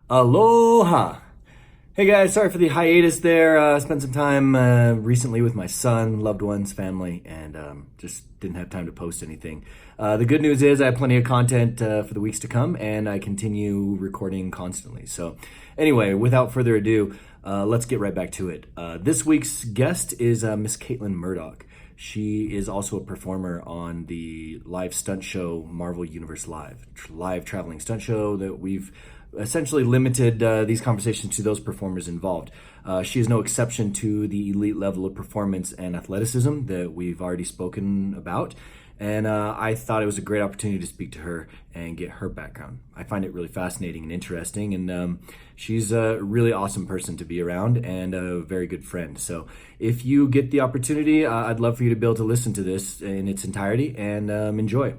Aloha! Hey guys, sorry for the hiatus there. Spent some time recently with my son, loved ones, family, and just didn't have time to post anything. The good news is I have plenty of content for the weeks to come, and I continue recording constantly. So, anyway, without further ado, let's get right back to it. This week's guest is Miss Kaitlin Murdock. She is also a performer on the live stunt show Marvel Universe live traveling stunt show that we've essentially limited these conversations to those performers involved. She is no exception to the elite level of performance and athleticism that we've already spoken about. And I thought it was a great opportunity to speak to her and get her background. I find it really fascinating and interesting, and she's a really awesome person to be around and a very good friend. So if you get the opportunity, I'd love for you to be able to listen to this in its entirety and enjoy.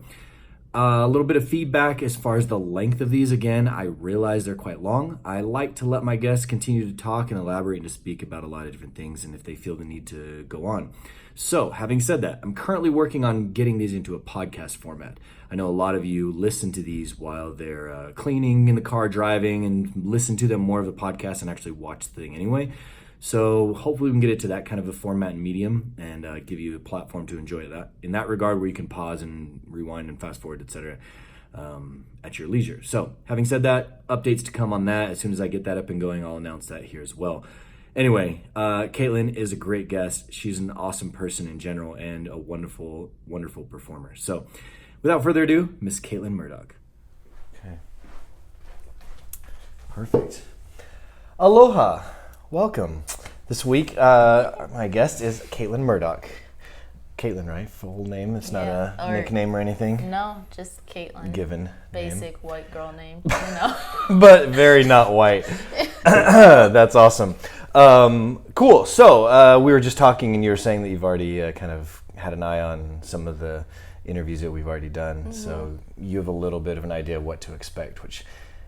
A little bit of feedback as far as the length of these. Again, I realize they're quite long. I like to let my guests continue to talk and elaborate and to speak about a lot of different things, and if they feel the need to go on. So, having said that, I'm currently working on getting these into a podcast format. I know a lot of you listen to these while they're cleaning in the car, driving, and listen to them more of the podcast and actually watch the thing anyway. So hopefully we can get it to that kind of a format and medium and give you a platform to enjoy that in that regard, where you can pause and rewind and fast forward, etc. At your leisure. So having said that, updates to come on that. As soon as I get that up and going, I'll announce that here as well. Anyway, Kaitlin is a great guest. She's an awesome person in general and a wonderful, wonderful performer. So without further ado, Miss Kaitlin Murdock. Okay. Perfect. Aloha. Welcome. This week, my guest is Kaitlin Murdock. Kaitlin, right? Full name? It's not a nickname or anything? No, just Kaitlin. Given Basic name. white girl name. No. But very not white. That's awesome. Cool. So we were just talking and you were saying that you've already kind of had an eye on some of the interviews that we've already done. Mm-hmm. So you have a little bit of an idea of what to expect, which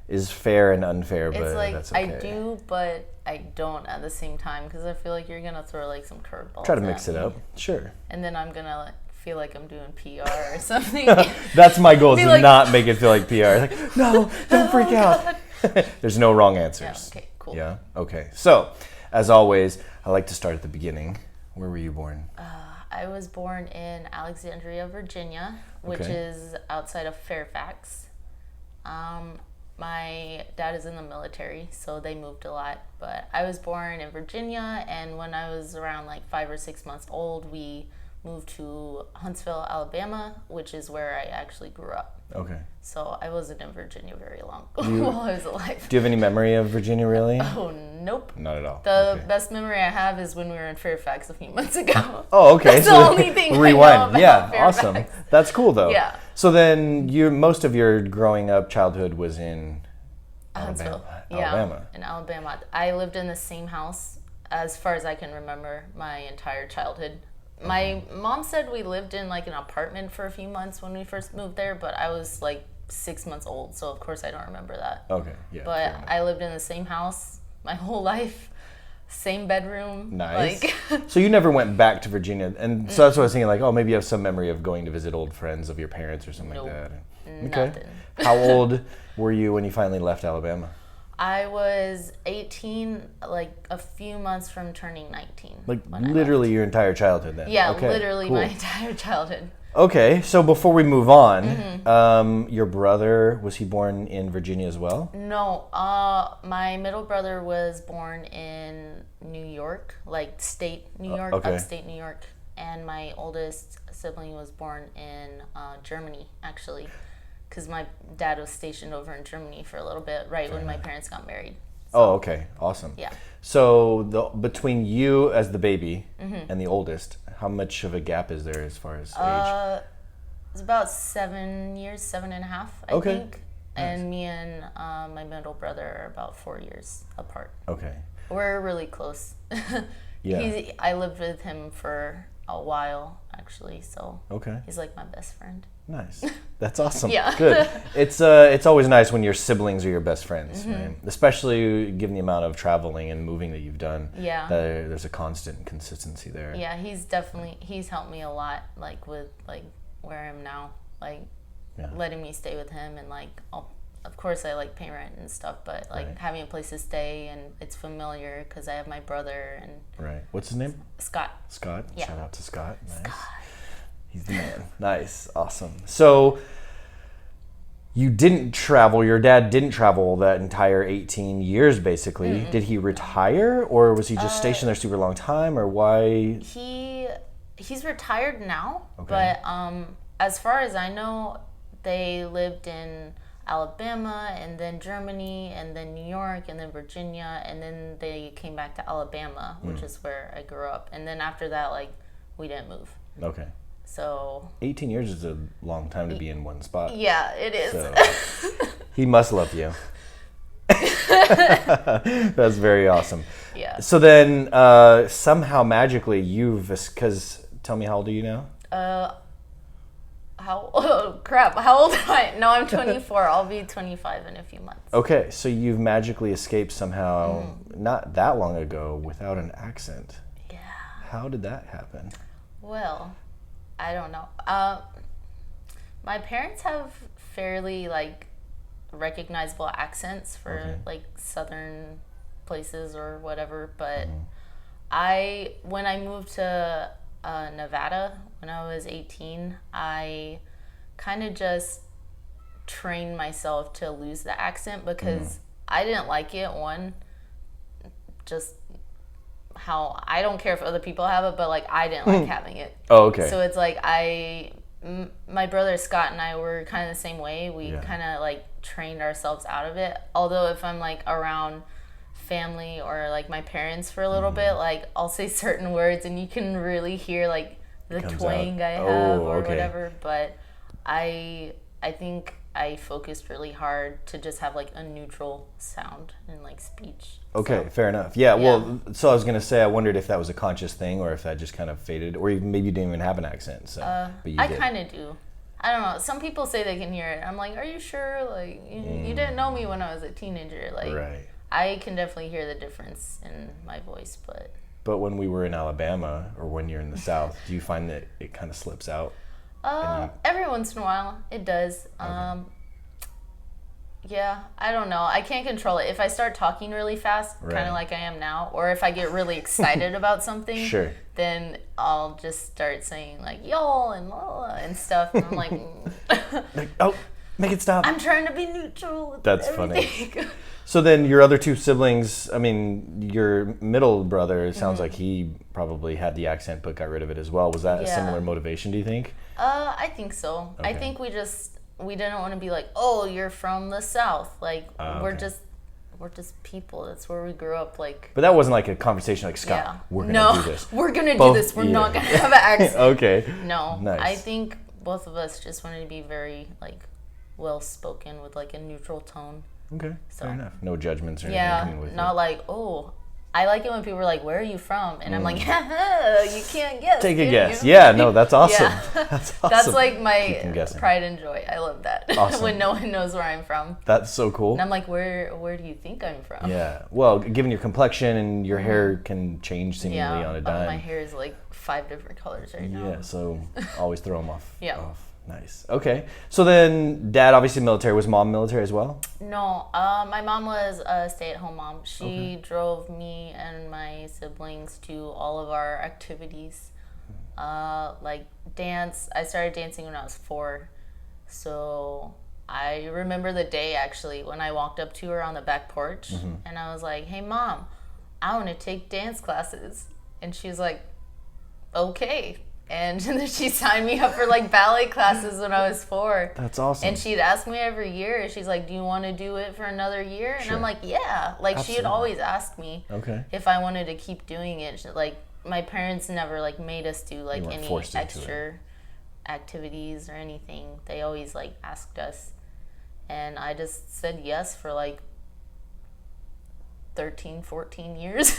is fair and unfair, but it's like, that's okay. I do, but I don't at the same time, because I feel like you're going to throw like some curveballs. Try to mix it up. Sure. And then I'm going to feel like I'm doing PR or something. That's my goal, is to like, not make it feel like PR. Like, no, don't freak out. There's no wrong answers. Yeah, okay, cool. Yeah? Okay. So, as always, I like to start at the beginning. Where were you born? I was born in Alexandria, Virginia, which is outside of Fairfax. My dad is in the military, so they moved a lot. But I was born in Virginia, and when I was around like 5 or 6 months old, we moved to Huntsville, Alabama, which is where I actually grew up. Okay. So I wasn't in Virginia very long while I was alive. Do you have any memory of Virginia, really? Oh, nope. Not at all. The best memory I have is when we were in Fairfax a few months ago. Oh, okay. That's the only thing rewind. I know about Yeah, Fairfax. awesome. That's cool, though. Yeah. So then, most of your growing up childhood was in Huntsville. Alabama. In Alabama. I lived in the same house, as far as I can remember, my entire childhood. My mom said we lived in like an apartment for a few months when we first moved there, but I was like 6 months old, so of course I don't remember that. Okay, yeah. But I lived in the same house my whole life, same bedroom. Nice. Like, so you never went back to Virginia, and so that's what I was thinking. Like, oh, maybe you have some memory of going to visit old friends of your parents or something like that. Nothing. How old were you when you finally left Alabama? I was 18, like a few months from turning 19. Like literally your entire childhood then? Yeah, okay, literally cool. my entire childhood. Okay, so before we move on, your brother, was he born in Virginia as well? No, my middle brother was born in New York, like state New York, upstate New York. And my oldest sibling was born in Germany, actually. Because my dad was stationed over in Germany for a little bit, right when my parents got married. So, oh, okay, awesome. Yeah. So between you as the baby and the oldest, how much of a gap is there as far as age? It's about 7 years, 7.5, I think. Nice. And me and my middle brother are about 4 years apart. Okay. We're really close. Yeah. I lived with him for a while, actually, so he's like my best friend. Nice. That's awesome. Yeah. Good. It's always nice when your siblings are your best friends, right? Especially given the amount of traveling and moving that you've done. Yeah. There's a constant consistency there. Yeah, he's helped me a lot, like with like where I am now, like letting me stay with him, and like I'll of course I like paying rent and stuff, but like Right. having a place to stay and it's familiar because I have my brother and Right. What's his name? Scott. Scott. Yeah. Shout out to Scott. Nice. He's the man. Nice. Awesome. So you didn't travel. Your dad didn't travel that entire 18 years, basically. Mm-mm. Did he retire, or was he just stationed there a super long time, or why? He's retired now, Okay. but as far as I know, they lived in Alabama and then Germany and then New York and then Virginia and then they came back to Alabama, which is where I grew up. And then after that, like, we didn't move. Okay. So 18 years is a long time to be in one spot. yeah, it is. So he must love you. That's very awesome. Yeah. So then somehow magically because tell me, how old are you now? Oh crap, how old am I? No, I'm 24. I'll be 25 in a few months. Okay, so you've magically escaped somehow not that long ago without an accent. Yeah. How did that happen? Well, I don't know. My parents have fairly like recognizable accents for like southern places or whatever, but when I moved to Nevada when I was 18, I kind of just trained myself to lose the accent because I didn't like it. One, just how I don't care if other people have it, but like I didn't like having it. Oh, okay. So it's like my brother Scott and I were kind of the same way. We kind of like trained ourselves out of it. Although if I'm like around family or like my parents for a little bit, like I'll say certain words and you can really hear like the twang I have or whatever. But I think I focused really hard to just have like a neutral sound in like speech. Okay, So, fair enough. Yeah, well, so I was going to say, I wondered if that was a conscious thing or if that just kind of faded, or maybe you didn't even have an accent. So, but you I did. kind of do. I don't know. Some people say they can hear it. I'm like, are you sure? Like, you didn't know me when I was a teenager. Like, Right. I can definitely hear the difference in my voice, but... But when we were in Alabama, or when you're in the South, do you find that it kind of slips out? Every once in a while, it does. Yeah, I don't know. I can't control it. If I start talking really fast, kind Right. of like I am now, or if I get really excited about something, Sure. then I'll just start saying like y'all and la la and stuff. And I'm like, Like, oh, make it stop. I'm trying to be neutral with That's funny. everything. So then your other two siblings, I mean, your middle brother, it sounds like he probably had the accent but got rid of it as well. Was that a Yeah. similar motivation, do you think? I think so. I Okay. think we didn't want to be like, oh, you're from the South. Like we're okay. just people. That's where we grew up. Like But that wasn't like a conversation like, Scott, yeah, we're going to no, do this. we're gonna Both- do this. We're yeah. not gonna have an accent. Okay. No, Nice. I think both of us just wanted to be very like well spoken with like a neutral tone. Okay, So- fair enough. No judgments or Yeah, anything with not it. like, oh, I like it when people are like, where are you from? And I'm like, haha, you can't guess. Take a can guess. you? Yeah, no, that's awesome. Yeah. That's awesome. That's like Keep my them guessing. pride and joy. I love that. Awesome. When no one knows where I'm from. That's so cool. And I'm like, where do you think I'm from? Yeah. Well, given your complexion and your hair can change seemingly Yeah, on a my dime. hair is like 5 different colors right now. Yeah, so always throw them off. Yeah. Off. Nice. Okay. So then dad obviously military. Was mom military as well? No, my mom was a stay-at-home mom. She drove me and my siblings to all of our activities, like dance. I started dancing when I was 4, so I remember the day actually when I walked up to her on the back porch and I was like, "Hey, Mom, I want to take dance classes," and she was like, "Okay." And then she signed me up for like ballet classes when I was 4. That's awesome. And she'd ask me every year, she's like, do you want to do it for another year? And Sure. I'm like, yeah. Like she had Absolutely. always asked me Okay. if I wanted to keep doing it. Like my parents never like made us do like weren't any forced into extra activities or anything. They always like asked us. And I just said yes for like 13, 14 years.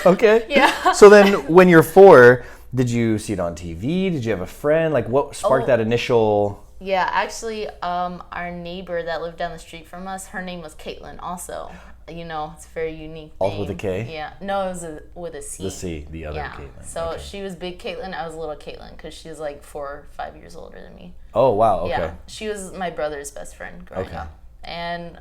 Okay. Yeah. So then when you're 4, did you see it on TV? Did you have a friend? Like what sparked Oh. that initial... Yeah, actually, our neighbor that lived down the street from us, her name was Kaitlin also. You know, it's a very unique All name. with a K? Yeah. No, it was with a C. The C, the other Yeah. Kaitlin. So Okay. she was big Kaitlin, I was little Kaitlin because she was like 4 or 5 years older than me. Oh, wow. Okay. Yeah. She was my brother's best friend growing Okay. up. and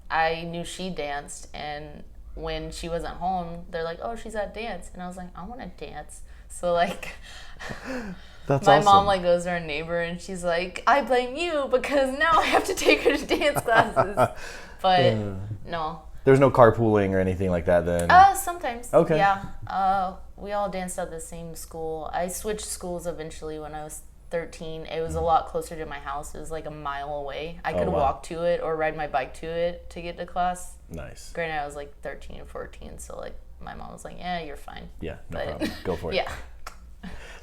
I knew she danced, and when she wasn't home, they're like, "Oh, she's at dance," and I was like, "I want to dance." So like, That's my awesome. mom like goes to her neighbor, and she's like, "I blame you because now I have to take her to dance classes." But no. There's no carpooling or anything like that then? Sometimes. Okay. Yeah. We all danced at the same school. I switched schools eventually when I was 13. It was a lot closer to my house. It was like a mile away. I could wow. walk to it or ride my bike to it to get to class. Nice. Granted, I was like 13 or 14, so like my mom was like, "Yeah, you're fine." Yeah, no But- problem. Go for it. Yeah.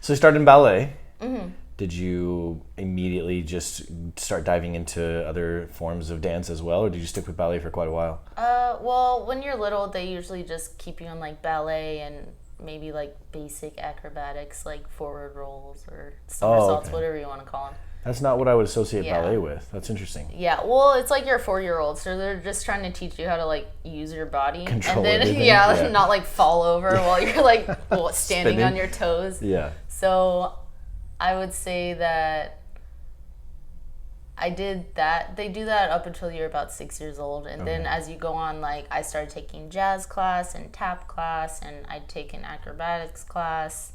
So you started in ballet. Did you immediately just start diving into other forms of dance as well, or did you stick with ballet for quite a while? Well, when you're little, they usually just keep you in like ballet and maybe like basic acrobatics, like forward rolls or somersaults, okay. whatever you want to call them. That's not what I would associate Yeah. ballet with. That's interesting. Yeah, well, it's like you're a 4-year-old, so they're just trying to teach you how to like use your body, Control and then everything, yeah, yeah. not like fall over while you're like standing Spinning. on your toes. Yeah. So, I would say that I did that. They do that up until you're about 6 years old, and then as you go on, like I started taking jazz class and tap class, and I'd take an acrobatics class.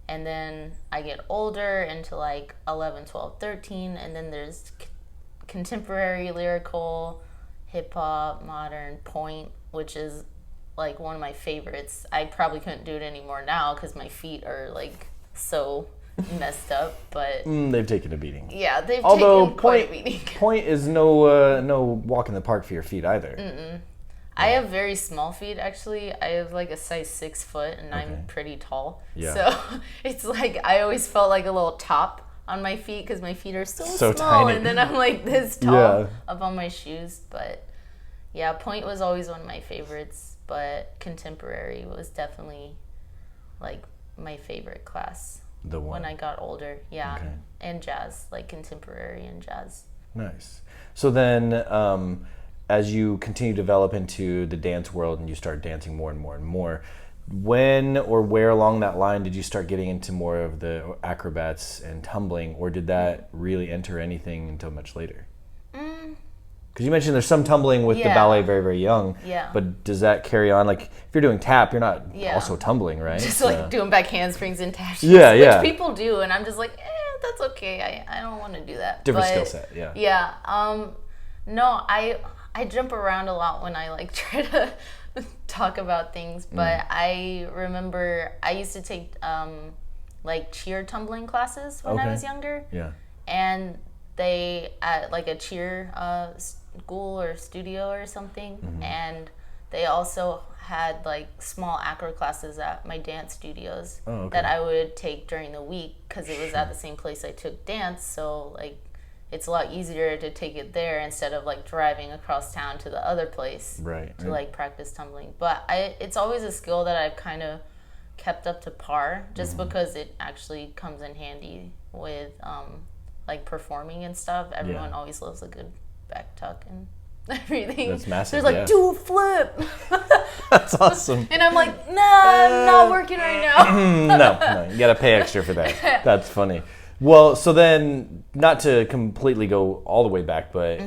And then I get older into like 11, 12, 13, and then there's contemporary, lyrical, hip hop, modern, point, which is like one of my favorites. I probably couldn't do it anymore now because my feet are like so messed up, but They've taken a beating. yeah, they've Although taken quite a beating. point is no walk in the park for your feet either. I have very small feet, actually. I have like a size 6 foot, and I'm pretty tall. Yeah. So it's like I always felt like a little top on my feet because my feet are so small, tiny. and then I'm like this tall Yeah. up on my shoes. But yeah, point was always one of my favorites, but contemporary was definitely like my favorite class The one. when I got older. Yeah, Okay. and jazz, like contemporary and jazz. Nice. So then, as you continue to develop into the dance world and you start dancing more and more and more, when or where along that line did you start getting into more of the acrobats and tumbling, or did that really enter anything until much later? Because you mentioned there's some tumbling with the Yeah. ballet very, very young. Yeah. But does that carry on? Like, if you're doing tap, you're not Yeah. also tumbling, right? Just like doing back handsprings and tap Yeah, which yeah. people do, and I'm just like, that's okay. I don't want to do that. Different But, skill set, yeah. Yeah. No, I jump around a lot when I like try to talk about things, but I remember I used to take like cheer tumbling classes when I Okay. was younger, Yeah. and they at like a cheer school or studio or something, and they also had like small acro classes at my dance studios that I would take during the week because it was at the same place I took dance, so like it's a lot easier to take it there instead of like driving across town to the other place Right. to like practice tumbling. But it's always a skill that I've kind of kept up to par just because it actually comes in handy with like performing and stuff. Everyone always loves a good back tuck and everything. That's massive, There's like, yeah. do a flip. That's awesome. And I'm like, nah, I'm not working right now. No, you got to pay extra for that. That's funny. Well, so then, not to completely go all the way back, but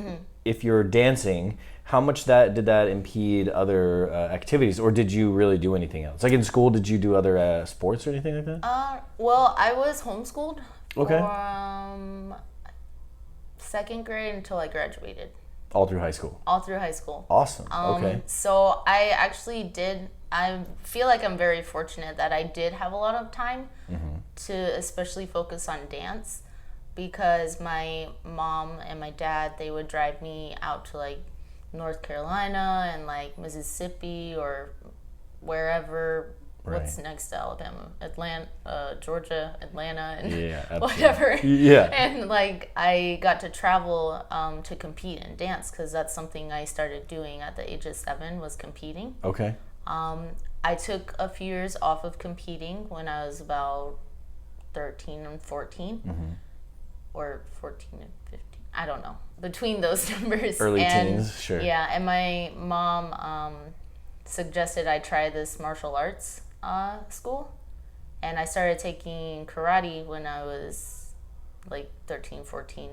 if you're dancing, how much did that impede other activities, or did you really do anything else? Like in school, did you do other sports or anything like that? Well, I was homeschooled Okay. from 2nd grade until I graduated. All through high school. All through high school. Awesome. Okay. So I actually did. I feel like I'm very fortunate that I did have a lot of time to especially focus on dance, because my mom and my dad, they would drive me out to like North Carolina and like Mississippi or wherever. What's Right. next to Alabama? Georgia, Atlanta, and Yeah, absolutely. whatever. Yeah. And like I got to travel to compete and dance, because that's something I started doing at the age of 7, was competing. Okay. I took a few years off of competing when I was about 13 and 14, or 14 and 15. I don't know. Between those numbers. Early And, teens, sure. Yeah, and my mom suggested I try this martial arts school, and I started taking karate when I was like 13, 14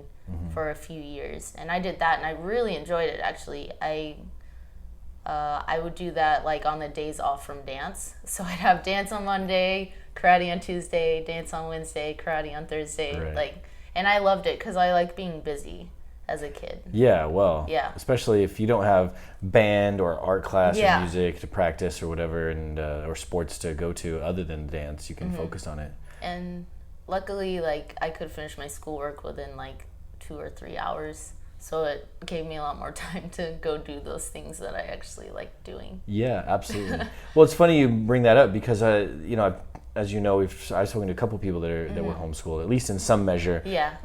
for a few years. And I did that and I really enjoyed it actually. I would do that like on the days off from dance. So I'd have dance on Monday, karate on Tuesday, dance on Wednesday, karate on Thursday. Right. And I loved it because I like being busy as a kid. Yeah, well, Yeah. especially if you don't have band or art class Yeah. or music to practice or whatever, and or sports to go to other than dance, you can focus on it. And luckily, like, I could finish my schoolwork within like 2 or 3 hours. So it gave me a lot more time to go do those things that I actually like doing. Yeah, absolutely. Well, it's funny you bring that up because as you know, I've spoken to a couple people that were homeschooled, at least in some measure. Yeah.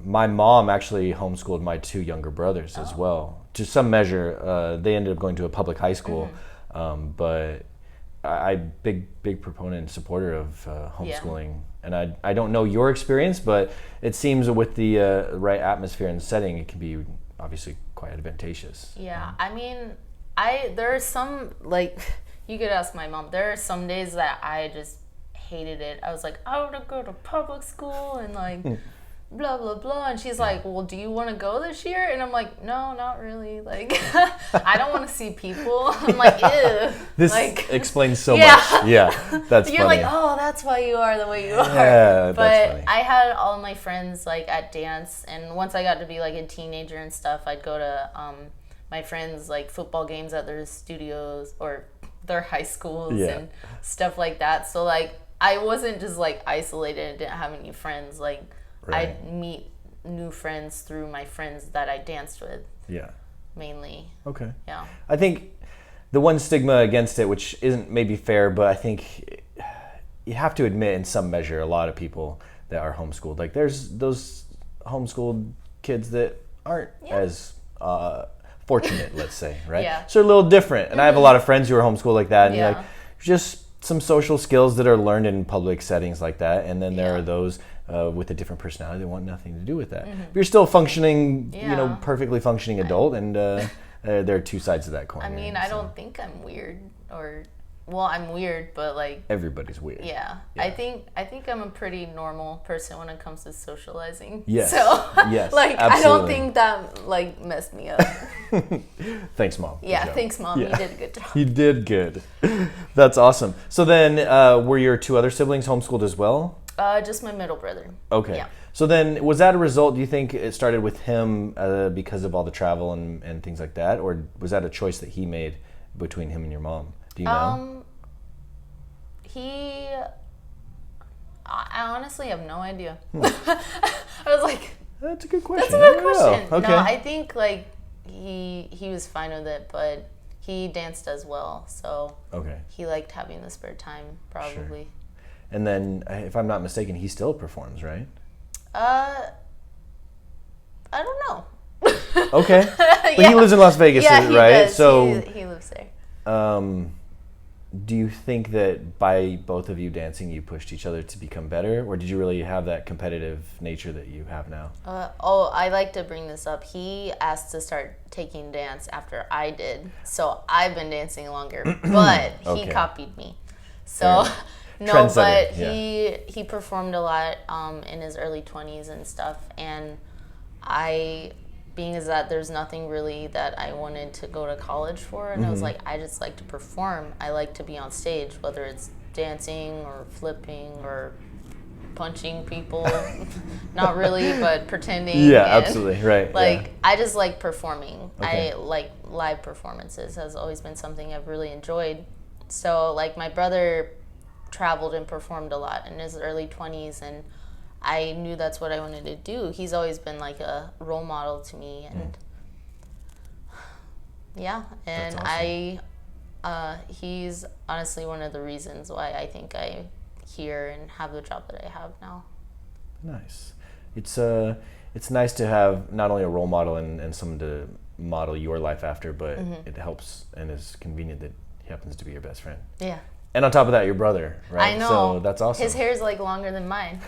My mom actually homeschooled my 2 younger brothers as well. To some measure, they ended up going to a public high school, but I big proponent and supporter of homeschooling. And I don't know your experience, but it seems with the right atmosphere and setting, it can be obviously quite advantageous. Yeah, I mean, there are some, like, you could ask my mom, there are some days that I just hated it. I was like, I want to go to public school and like blah blah blah, and she's like, well, do you want to go this year? And I'm like, no, not really. Like, I don't want to see people. I'm like, ew. This like, explains so Yeah. much. Yeah, that's you're funny. like, oh, that's why you are the way you are. Yeah, but that's funny. I had all my friends like at dance, and once I got to be like a teenager and stuff, I'd go to my friends like football games at their studios or their high schools and stuff like that. So like, I wasn't just like isolated and didn't have any friends. Like, Right. I'd meet new friends through my friends that I danced with. Yeah. Mainly. Okay. Yeah. I think the one stigma against it, which isn't maybe fair, but I think you have to admit in some measure, a lot of people that are homeschooled, like there's those homeschooled kids that aren't as fortunate, let's say, right? Yeah. So they're a little different. And I have a lot of friends who are homeschooled like that, and Yeah. like just some social skills that are learned in public settings like that. And then there are those with a different personality that want nothing to do with that. But you're still functioning, perfectly functioning adult, and there are two sides of that coin. I mean, I don't think I'm weird well, I'm weird, but like Everybody's weird. yeah. I think I'm a pretty normal person when it comes to socializing. Yes. So Yes, like I absolutely. don't think that like messed me up. Thanks, Mom. Good Yeah, job. thanks, Mom. Yeah. You did a good job. You did good. That's awesome. So then, were your 2 other siblings homeschooled as well? Just my middle brother. Okay. Yeah. So then, was that a result, do you think it started with him because of all the travel and things like that? Or was that a choice that he made between him and your mom? Do you know? I honestly have no idea. I was like, That's a good question. that's a good I don't know. question. Okay. No, I think like he was fine with it, but he danced as well, so Okay. he liked having the spare time probably. And then, if I'm not mistaken, he still performs, right? I don't know. Okay. But he lives in Las Vegas, Yeah, he right? does. So, he lives there. do you think that by both of you dancing, you pushed each other to become better? Or did you really have that competitive nature that you have now? I like to bring this up. He asked to start taking dance after I did, so I've been dancing longer, but Okay. he copied me. So no, Trendsetter, but yeah. he performed a lot in his early 20s and stuff, and being as that there's nothing really that I wanted to go to college for, and I was like, I just like to perform. I like to be on stage, whether it's dancing or flipping or punching people. Not really, but pretending. Yeah, and, absolutely. Right. Like, I just like performing. Okay. I like live performances has always been something I've really enjoyed. So, like, my brother traveled and performed a lot in his early 20s, and I knew that's what I wanted to do. He's always been like a role model to me, and and That's awesome. he's honestly one of the reasons why I think I'm here and have the job that I have now. Nice. It's nice to have not only a role model and someone to model your life after, but it helps and is convenient that he happens to be your best friend. Yeah. And on top of that, your brother, right? I know. So that's awesome. His hair's like longer than mine.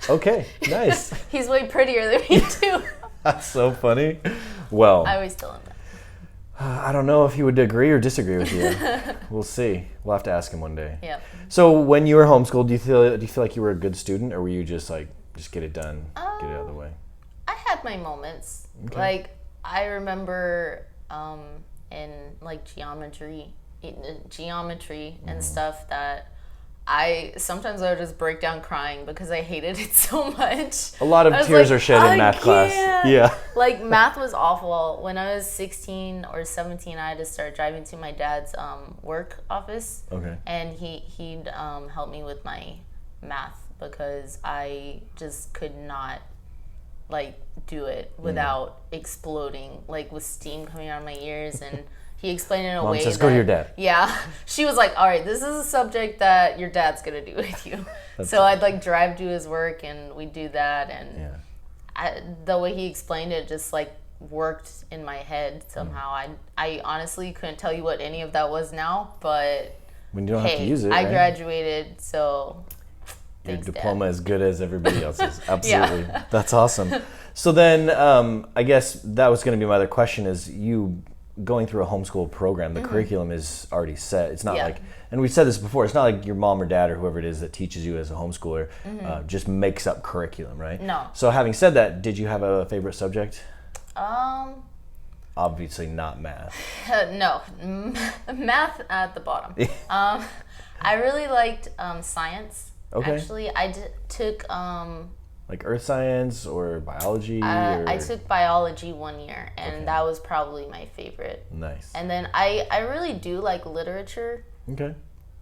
Okay, nice. He's way prettier than me too. That's so funny. Well, I always tell him that. I don't know if he would agree or disagree with you. We'll see. We'll have to ask him one day. Yeah. So when you were homeschooled, do you feel like you were a good student, or were you just like, just get it done, get it out of the way? I had my moments. Okay. Like, I remember in like geometry and stuff that sometimes I would just break down crying because I hated it so much. A lot of tears are shed in math class. Yeah. Like, math was awful. When I was 16 or 17, I had to start driving to my dad's work office. Okay. And he'd help me with my math because I just could not like do it without exploding, like with steam coming out of my ears. And he explained it in a Mom way says, that, go to your dad. Yeah. She was like, all right, this is a subject that your dad's going to do with you. So I'd like drive to his work and we'd do that. And the way he explained it just like worked in my head somehow. I honestly couldn't tell you what any of that was now, but When you don't have to use it, I right? graduated, so Your thanks, diploma Dad. is good as everybody else's. Absolutely. That's awesome. So then I guess that was going to be my other question is you going through a homeschool program, the curriculum is already set. It's not like, and we've said this before, it's not like your mom or dad or whoever it is that teaches you as a homeschooler just makes up curriculum, right? No. So having said that, did you have a favorite subject? Obviously not math. No, math at the bottom. I really liked science. Okay. Actually, I took Like earth science or biology? Or... I took biology 1 year, and that was probably my favorite. Nice. And then I really do like literature. Okay.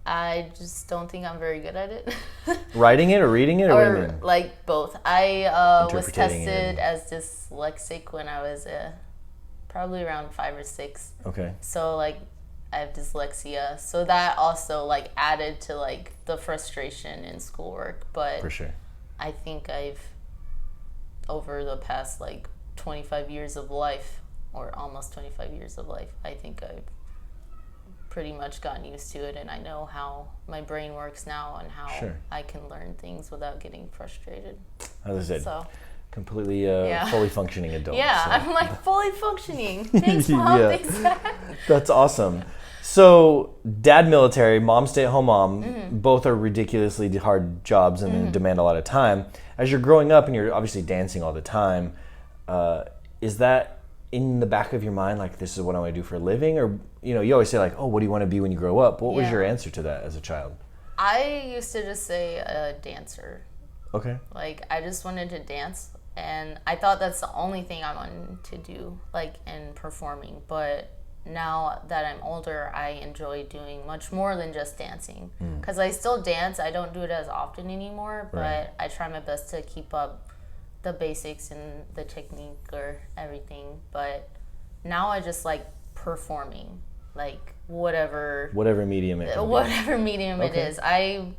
I just don't think I'm very good at it. Writing it or reading it, or what do you mean? Like both. I was Interpreting tested it. as dyslexic when I was probably around 5 or 6. Okay. So like I have dyslexia, so that also like added to like the frustration in schoolwork. But For sure. I think I've, over the past like 25 years of life, or almost 25 years of life, I think I've pretty much gotten used to it, and I know how my brain works now and how I can learn things without getting frustrated. As I said, So, completely fully functioning adult. yeah, so. I'm like fully functioning. Thanks, Mom. Yeah. Thanks, Dad. That's awesome. So, dad military, mom stay-at-home mom, both are ridiculously hard jobs and they demand a lot of time. As you're growing up and you're obviously dancing all the time, is that in the back of your mind, like, this is what I want to do for a living? Or, you know, you always say, like, oh, what do you want to be when you grow up? What was your answer to that as a child? I used to just say a dancer. Okay. Like, I just wanted to dance, and I thought that's the only thing I wanted to do, like, in performing. But now that I'm older, I enjoy doing much more than just dancing. Because I still dance. I don't do it as often anymore, but I try my best to keep up the basics and the technique or everything. But now I just like performing, like whatever medium it can be. whatever medium it is. I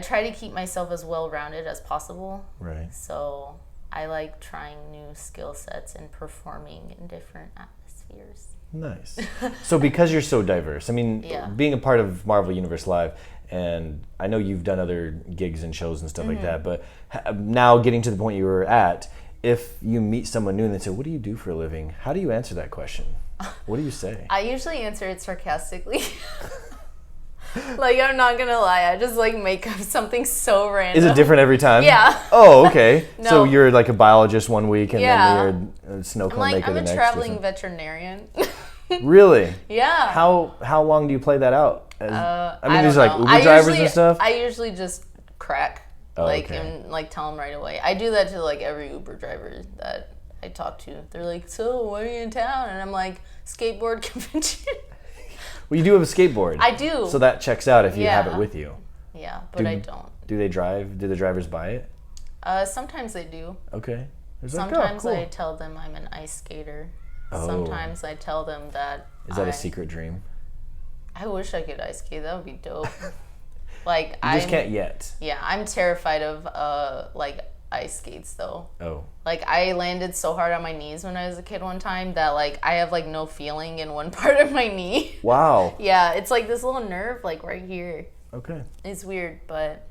try to keep myself as well-rounded as possible. Right. So I like trying new skill sets and performing in different atmospheres. Nice. So because you're so diverse, I mean, being a part of Marvel Universe Live, and I know you've done other gigs and shows and stuff like that, but now getting to the point you were at, if you meet someone new and they say, what do you do for a living? How do you answer that question? What do you say? I usually answer it sarcastically. Like, I'm not gonna lie, I just like make up something so random. Is it different every time? Yeah. Oh, okay. No. So you're like a biologist one week and then you're a snow I'm cone like, maker I'm the a next. traveling veterinarian. Really? Yeah. How long do you play that out? I mean, I these don't are like know. Uber drivers and stuff? I usually just crack, okay. and like tell them right away. I do that to like every Uber driver that I talk to. They're like, so when are you in town? And I'm like, skateboard convention. Well, you do have a skateboard. I do. So that checks out if you have it with you. Yeah, but I don't. Do they drive? Do the drivers buy it? Sometimes they do. Okay. Sometimes cool. I tell them I'm an ice skater. Oh. Sometimes I tell them that Is that a secret dream? I wish I could ice skate. That would be dope. Like, You just can't yet. Yeah, I'm terrified of like ice skates though. Oh. Like, I landed so hard on my knees when I was a kid one time that like I have like no feeling in one part of my knee. Wow. Yeah, it's like this little nerve like right here. Okay. It's weird, but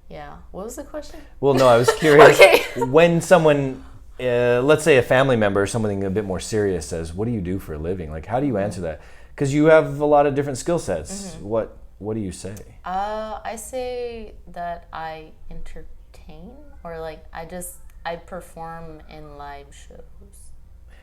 yeah. What was the question? Well, no, I was curious. Okay. When someone, let's say a family member or something a bit more serious says, what do you do for a living? Like, how do you answer that? Because you have a lot of different skill sets. What do you say? I say that I entertain, or like I perform in live shows,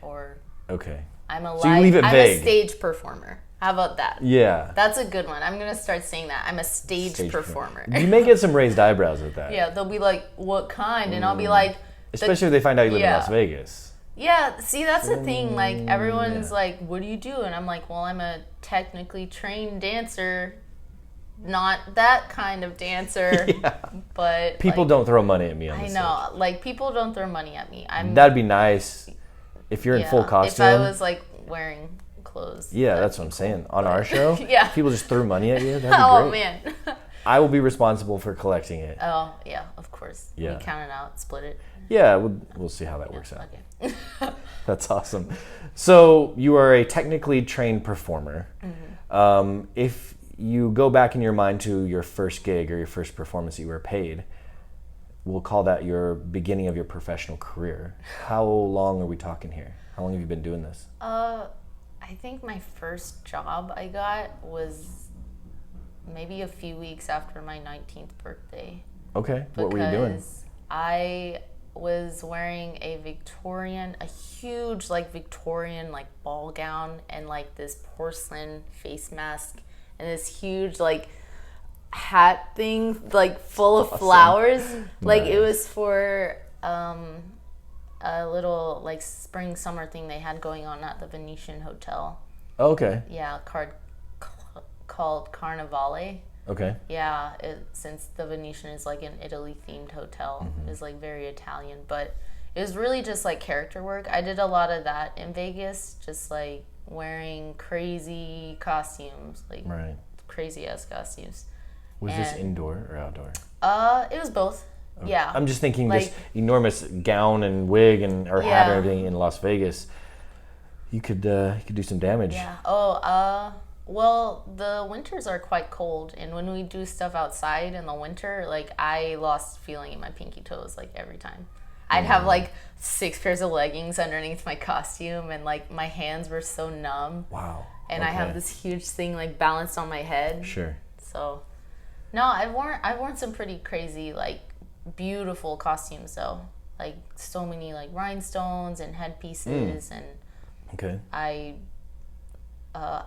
or Okay. I'm a So you leave it vague. I'm a stage performer. How about that? Yeah. That's a good one. I'm gonna start saying that. I'm a stage performer. You may get some raised eyebrows with that. Yeah, they'll be like, "What kind?" And I'll be like, Especially if they find out you live in Yeah. Las Vegas. "Yeah, see, that's the thing. Like, everyone's like, what do you do?" And I'm like, "Well, I'm a technically trained dancer, not that kind of dancer." But People like, don't throw money at me on I this. know, like people don't throw money at me. That'd be nice if you're in full costume. If I was like wearing clothes. Yeah, that's what I'm saying. On our show, Yeah. people just threw money at you. That'd be Oh great. man. I will be responsible for collecting it. Oh yeah, of course. Yeah. We count it out, split it. Yeah, we'll see how that works out. Okay. That's awesome. So you are a technically trained performer. If you go back in your mind to your first gig or your first performance that you were paid, we'll call that your beginning of your professional career. How long are we talking here? How long have you been doing this? I think my first job I got was maybe a few weeks after my 19th birthday. Okay, what were you doing? Because I was wearing a huge like Victorian like ball gown and like this porcelain face mask and this huge like hat thing like full of flowers. Like it was for a little like spring summer thing they had going on at the Venetian Hotel. Okay. Yeah, called Carnivale. Okay. Yeah, since the Venetian is like an Italy themed hotel, it's like very Italian, but it was really just like character work. I did a lot of that in Vegas, just like wearing crazy costumes, like crazy ass costumes. Was this indoor or outdoor? It was both. Yeah. I'm just thinking Like- this enormous gown and wig and or hat and everything in Las Vegas. You could do some damage. Yeah. Oh, well, the winters are quite cold, and when we do stuff outside in the winter, like I lost feeling in my pinky toes like every time. I'd have like 6 pairs of leggings underneath my costume, and like my hands were so numb. Wow. And I have this huge thing like balanced on my head. Sure. So, no, I've worn some pretty crazy like beautiful costumes though, like so many like rhinestones and headpieces, and Okay. I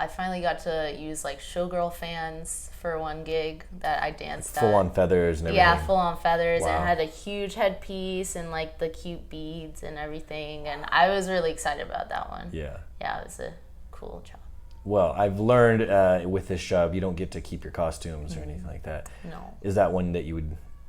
finally got to use like showgirl fans for one gig that I danced Full at. on feathers and everything. Yeah, full on feathers. Wow. And it had a huge headpiece and like the cute beads and everything. And I was really excited about that one. Yeah. Yeah, it was a cool job. Well, I've learned with this job you don't get to keep your costumes or anything like that. No. Is that one that you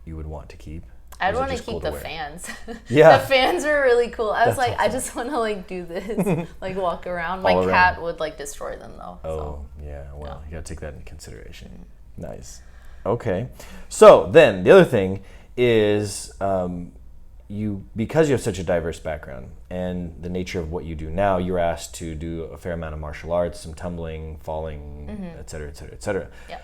would want to keep? I'd Or is it want to just keep cool the wear? fans. Yeah. The fans were really cool. I was That's like, I awesome. just want to like do this, like walk around. My All cat around. would like destroy them though. Oh, So. yeah. Well, you got to take that into consideration. Nice. Okay. So then the other thing is because you have such a diverse background and the nature of what you do now, you're asked to do a fair amount of martial arts, some tumbling, falling, et cetera, et cetera, et cetera. Yeah.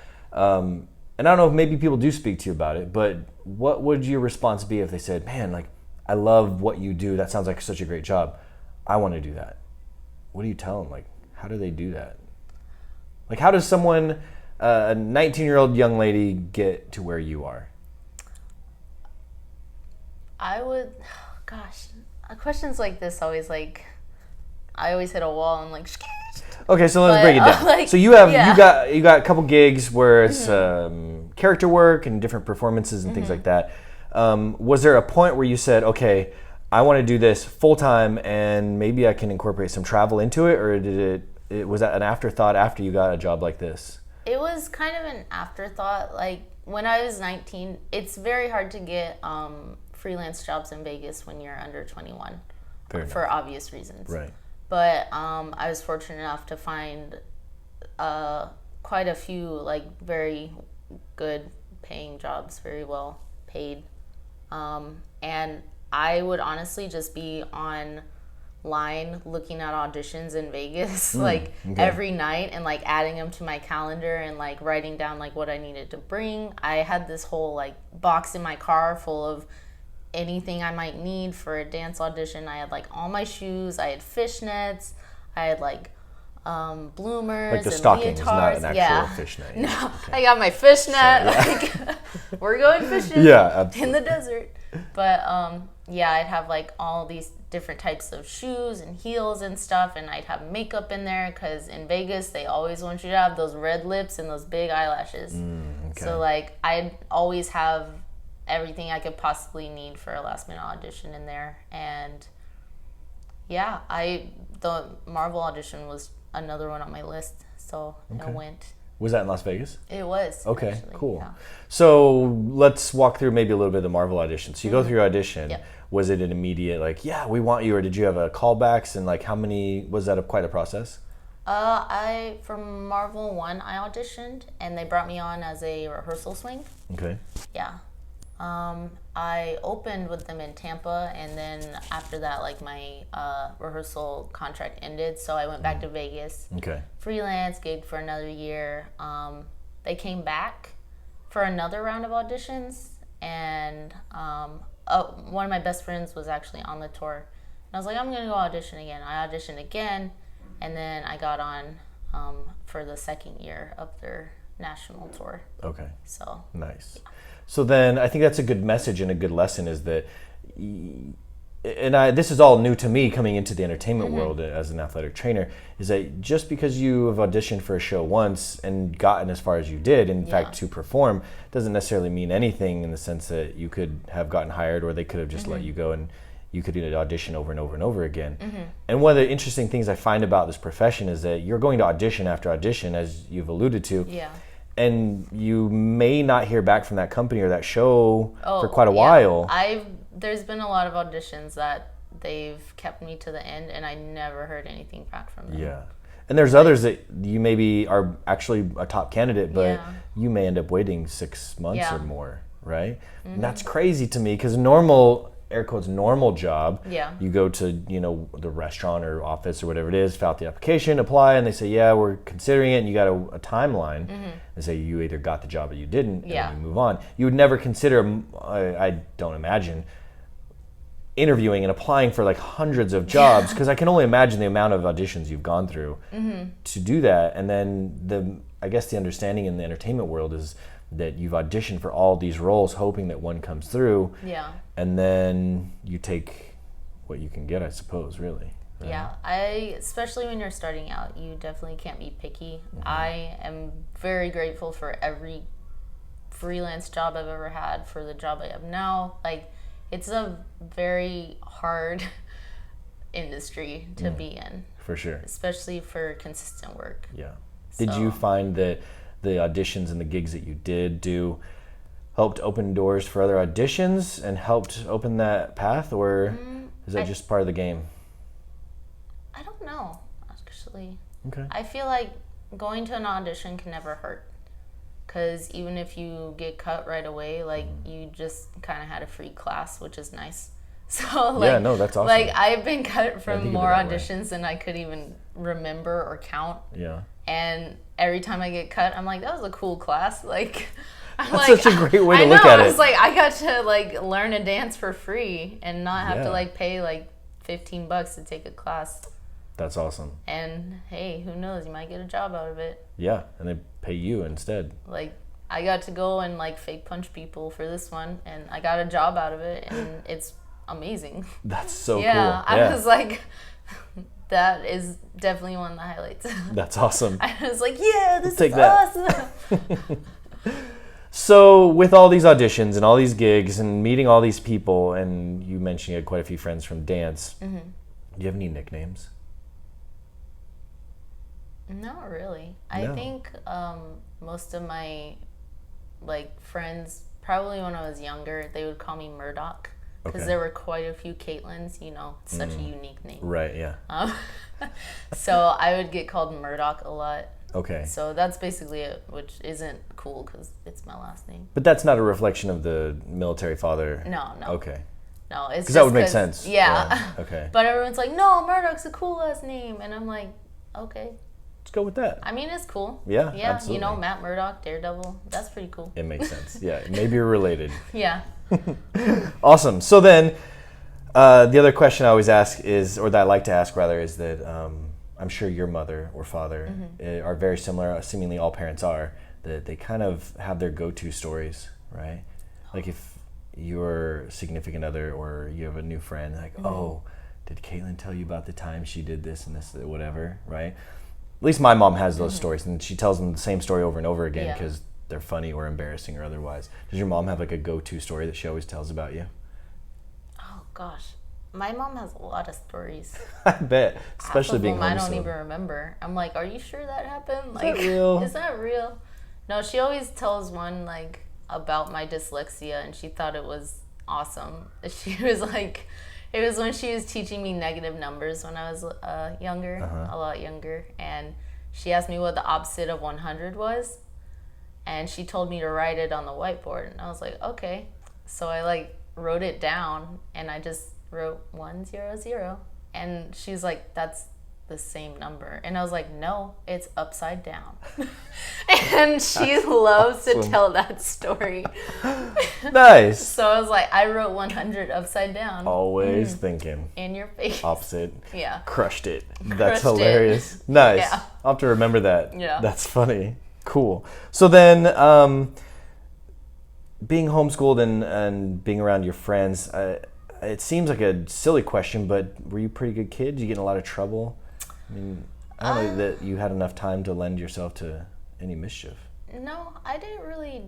And I don't know if maybe people do speak to you about it, but what would your response be if they said, man, like, I love what you do. That sounds like such a great job. I want to do that. What do you tell them? Like, how do they do that? Like, how does someone, a 19-year-old young lady, get to where you are? I would, gosh, questions like this always like, I always hit a wall and like, Okay, so let's But, break it down. like, So you have yeah. you got a couple gigs where it's character work and different performances and things like that. Was there a point where you said, okay, I want to do this full time and maybe I can incorporate some travel into it, or was that an afterthought after you got a job like this? It was kind of an afterthought. Like when I was 19, it's very hard to get freelance jobs in Vegas when you're under 21 Fair for obvious reasons. Right. But I was fortunate enough to find quite a few like very good paying jobs, very well paid. And I would honestly just be online looking at auditions in Vegas every night and like adding them to my calendar and like writing down like what I needed to bring. I had this whole like box in my car full of anything I might need for a dance audition. I had like all my shoes, I had fishnets, I had like bloomers Like the and stockings, leotards. not an actual yeah. fishnet. No, Okay. I got my fishnet. Like, we're going fishing Yeah, absolutely. in the desert. But yeah, I'd have like all these different types of shoes and heels and stuff, and I'd have makeup in there because in Vegas they always want you to have those red lips and those big eyelashes. Okay. So like I'd always have everything I could possibly need for a last minute audition in there. And yeah, the Marvel audition was another one on my list, so I went. Was that in Las Vegas? It was. Okay, actually, cool. yeah. So let's walk through maybe a little bit of the Marvel audition. So you go through your audition. Yep. Was it an immediate like, yeah, we want you, or did you have a callbacks, and like how many, was that quite a process? For Marvel 1, I auditioned, and they brought me on as a rehearsal swing. Okay. Yeah. I opened with them in Tampa, and then after that, like my rehearsal contract ended, so I went back to Vegas. Okay. Freelance gig for another year. They came back for another round of auditions, and one of my best friends was actually on the tour. And I was like, I'm gonna go audition again. I auditioned again, and then I got on for the second year of their national tour. Okay. So Nice. So then I think that's a good message and a good lesson is that, this is all new to me coming into the entertainment world as an athletic trainer, is that just because you have auditioned for a show once and gotten as far as you did, in fact, to perform, doesn't necessarily mean anything in the sense that you could have gotten hired or they could have just let you go and you could audition over and over and over again. And one of the interesting things I find about this profession is that you're going to audition after audition, as you've alluded to. yeah. And you may not hear back from that company or that show for quite a while. There's been a lot of auditions that they've kept me to the end, and I never heard anything back from them. Yeah. And there's others that you maybe are actually a top candidate, but you may end up waiting 6 months or more, right? And that's crazy to me because normal, air quotes, normal job, you go to, the restaurant or office or whatever it is, fill out the application, apply, and they say, yeah, we're considering it, and you got a timeline. They say you either got the job or you didn't, and then you move on. You would never consider, I don't imagine, interviewing and applying for like hundreds of jobs, because I can only imagine the amount of auditions you've gone through to do that. And then I guess the understanding in the entertainment world is that you've auditioned for all these roles hoping that one comes through. Yeah. And then you take what you can get, I suppose, really. Right? Yeah. Especially when you're starting out, you definitely can't be picky. I am very grateful for every freelance job I've ever had, for the job I have now. Like, it's a very hard industry to be in. For sure. Especially for consistent work. Yeah. Did you find that the auditions and the gigs that you did do helped open doors for other auditions and helped open that path, or is that just part of the game? I don't know, actually. Okay. I feel like going to an audition can never hurt, because even if you get cut right away, like you just kind of had a free class, which is nice. So like, yeah, no, that's awesome. Like, I've been cut from think of more it that way. auditions than I could even remember or count. Yeah. And every time I get cut, I'm like, that was a cool class. Like, That's such a great way to look at it. It's like I got to like learn a dance for free and not have to like pay like $15 to take a class. That's awesome. And hey, who knows? You might get a job out of it. Yeah, and they pay you instead. Like, I got to go and like fake punch people for this one, and I got a job out of it, and it's amazing. That's so cool. I was like, that is definitely one of the highlights. That's awesome. I was like, yeah, this Take is that. awesome. So with all these auditions and all these gigs and meeting all these people, and you mentioned you had quite a few friends from dance, do you have any nicknames? Not really. No. I think most of my like friends, probably when I was younger, they would call me Murdock, because there were quite a few Kaitlins. It's such a unique name. Right, yeah. So I would get called Murdock a lot. Okay. So that's basically it, which isn't cool because it's my last name. But that's not a reflection of the military father? No. Okay. No, it's because that would make sense. Yeah. Okay. But everyone's like, no, Murdock's a cool last name. And I'm like, okay. Let's go with that. I mean, it's cool. Yeah, Yeah, absolutely. Matt Murdock, Daredevil. That's pretty cool. It makes sense. Yeah, maybe you're related. Yeah. Awesome. So then, the other question I always ask is, or that I like to ask rather, is that I'm sure your mother or father are very similar. Seemingly all parents are. That they kind of have their go-to stories, right? Like if your significant other or you have a new friend, like, oh, did Kaitlin tell you about the time she did this and this, whatever, right? At least my mom has those stories, and she tells them the same story over and over again because they're funny or embarrassing or otherwise. Does your mom have like a go-to story that she always tells about you? Oh gosh, my mom has a lot of stories. I bet, especially being homeschooled. I homeschooled. don't even remember. I'm like, are you sure that happened? Is that real? Is that real? No, she always tells one like about my dyslexia, and she thought it was awesome. She was like, it was when she was teaching me negative numbers when I was younger, a lot younger, and she asked me what the opposite of 100 was, and she told me to write it on the whiteboard, and I was like, okay. So I like wrote it down, and I just wrote 100, and she's like, that's the same number, and I was like, no, it's upside down. And she loves to tell that story. Nice. So I was like, I wrote 100 upside down. Always thinking. In your face. Opposite. Yeah. Crushed it. That's Crushed hilarious. it. Nice. Yeah. I'll have to remember that. Yeah. That's funny. Cool. So then, being homeschooled and being around your friends, it seems like a silly question, but were you a pretty good kid? Did you get in a lot of trouble? I mean, I don't know that you had enough time to lend yourself to any mischief. No, I didn't really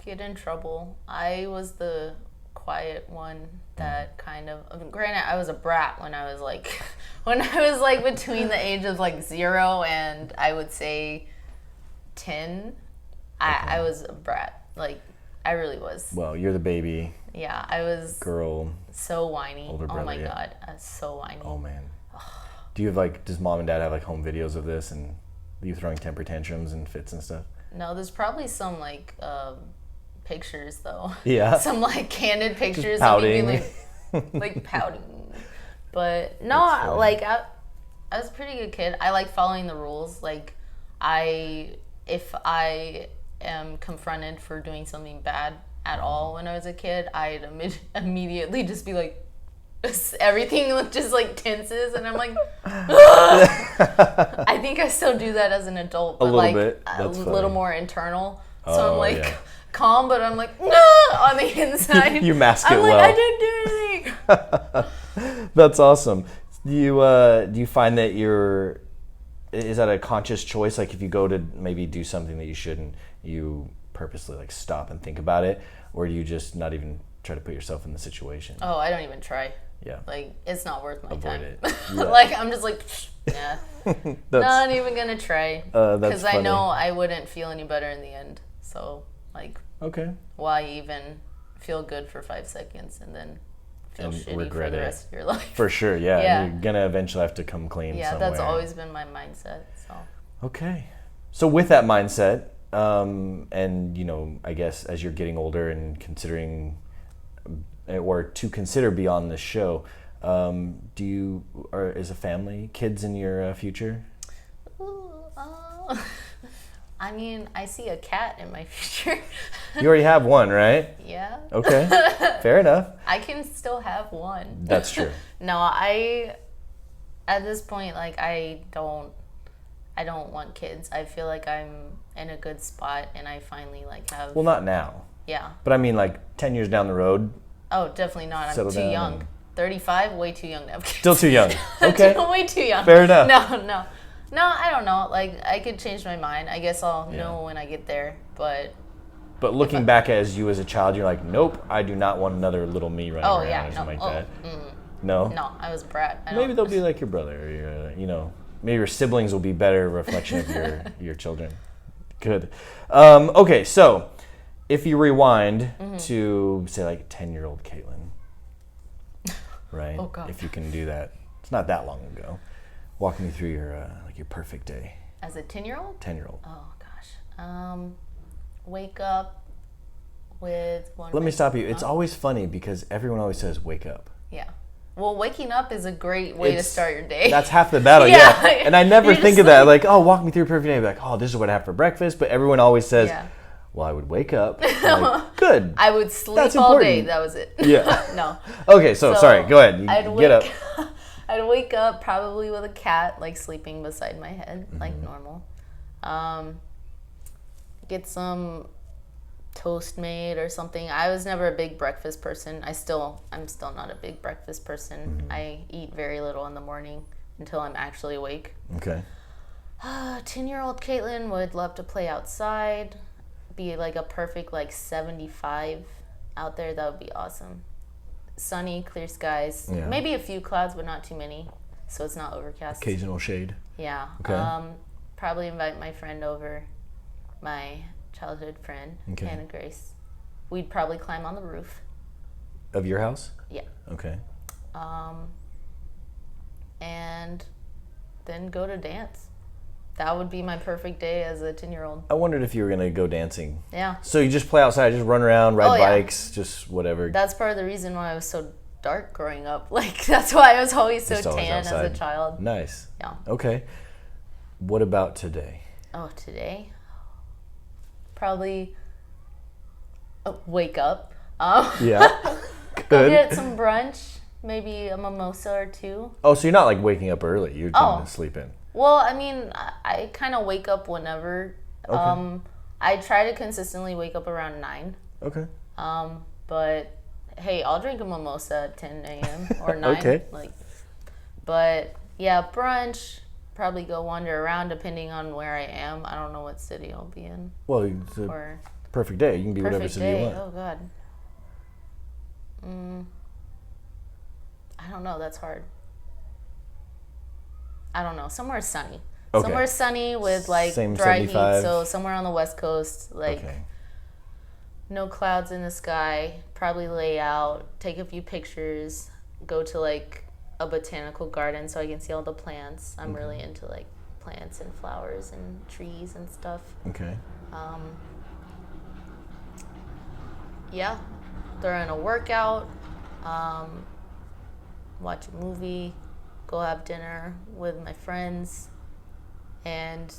get in trouble. I was the quiet one that kind of, granted, I was a brat when I was like, between the age of like 0 and I would say 10. I was a brat. Like, I really was. Well, you're the baby. Yeah, I was girl. So whiny. Older brother, oh my God, I was so whiny. Oh man. Do you have like, does mom and dad have like home videos of this and you throwing temper tantrums and fits and stuff? No, there's probably some like pictures though. Yeah. Some like candid pictures. Just pouting. Of me like pouting. But no, like I was a pretty good kid. I like following the rules. Like if I am confronted for doing something bad at all when I was a kid, I'd immediately just be like, everything just like tenses, and I'm like, I think I still do that as an adult, but like a little more internal. So I'm like calm, but I'm like on the inside. You mask it I'm like, well. I didn't do anything. That's awesome. Do you find that is that a conscious choice? Like if you go to maybe do something that you shouldn't, you purposely like stop and think about it, or do you just not even try to put yourself in the situation? Oh, I don't even try. Yeah. Like, it's not worth my time. Avoid it. Yeah. Like, I'm just like, yeah. Not even going to try. Because I know I wouldn't feel any better in the end. So, like, okay. Why even feel good for 5 seconds and then feel shitty for the rest of your life? For sure, yeah. You're going to eventually have to come clean somewhere. That's always been my mindset. So. Okay. So with that mindset, and, you know, I guess as you're getting older and considering... or to consider beyond this show, is a family, kids in your future? Ooh, I mean, I see a cat in my future. You already have one, right? Yeah. Okay, fair enough. I can still have one. That's true. No, at this point, like, I don't want kids. I feel like I'm in a good spot, and I finally, like, have... Well, not now. Yeah. But I mean, like, 10 years down the road... Oh, definitely not. I'm too young. 35, way too young to have kids. Still too young. Okay. Way too young. Fair enough. No, I don't know. Like, I could change my mind. I guess I'll know when I get there. But looking back as you as a child, you're like, nope, I do not want another little me running around or something like that. No? No, I was a brat. Maybe they'll be like your brother. Or maybe your siblings will be better reflection of your children. Good. Okay, so... if you rewind to, say, like 10-year-old Kaitlin, right? Oh, God. If you can do that. It's not that long ago. Walk me through your perfect day. As a 10-year-old? 10-year-old. Oh, gosh. Wake up with one... Let me stop you. It's always funny because everyone always says, wake up. Yeah. Well, waking up is a great way to start your day. That's half the battle, yeah. And I never think of that. Like, oh, walk me through a perfect day. Like, oh, this is what I have for breakfast. But everyone always says... Yeah. Well, I would wake up. Like, good. I would sleep all day. That was it. Yeah. No. Okay, so sorry. Go ahead. I'd get up. I'd wake up probably with a cat like sleeping beside my head, like normal. Get some toast made or something. I was never a big breakfast person. I'm still not a big breakfast person. I eat very little in the morning until I'm actually awake. Okay. 10-year-old Kaitlin would love to play outside, be like a perfect like 75 out there. That would be awesome. Sunny, clear skies, maybe a few clouds, but not too many, so it's not overcast. Occasional shade. Yeah. Okay. Probably invite my friend over, my childhood friend, Hannah Grace. We'd probably climb on the roof. Of your house? Yeah. Okay. And then go to dance. That would be my perfect day as a 10-year-old. I wondered if you were going to go dancing. Yeah. So you just play outside, just run around, ride bikes, just whatever. That's part of the reason why I was so dark growing up. Like, that's why I was always so tan as a child. Nice. Yeah. Okay. What about today? Oh, today? Probably wake up. Yeah. Go Good. get some brunch, maybe a mimosa or two. Oh, so you're not like waking up early. You're trying to sleep in. Well, I mean, I kind of wake up whenever. Okay. I try to consistently wake up around 9. Okay. But hey, I'll drink a mimosa at 10 a.m. or 9. Okay. But yeah, brunch. Probably go wander around depending on where I am. I don't know what city I'll be in. Well, it's a perfect day. You can be whatever city you want. Oh God. I don't know. That's hard. I don't know. Somewhere sunny. Okay. Somewhere sunny with like Same dry 75. heat. So somewhere on the West Coast, like no clouds in the sky. Probably lay out, take a few pictures, go to like a botanical garden so I can see all the plants. I'm really into like plants and flowers and trees and stuff. Okay. Yeah, throw in a workout, watch a movie, go have dinner with my friends, and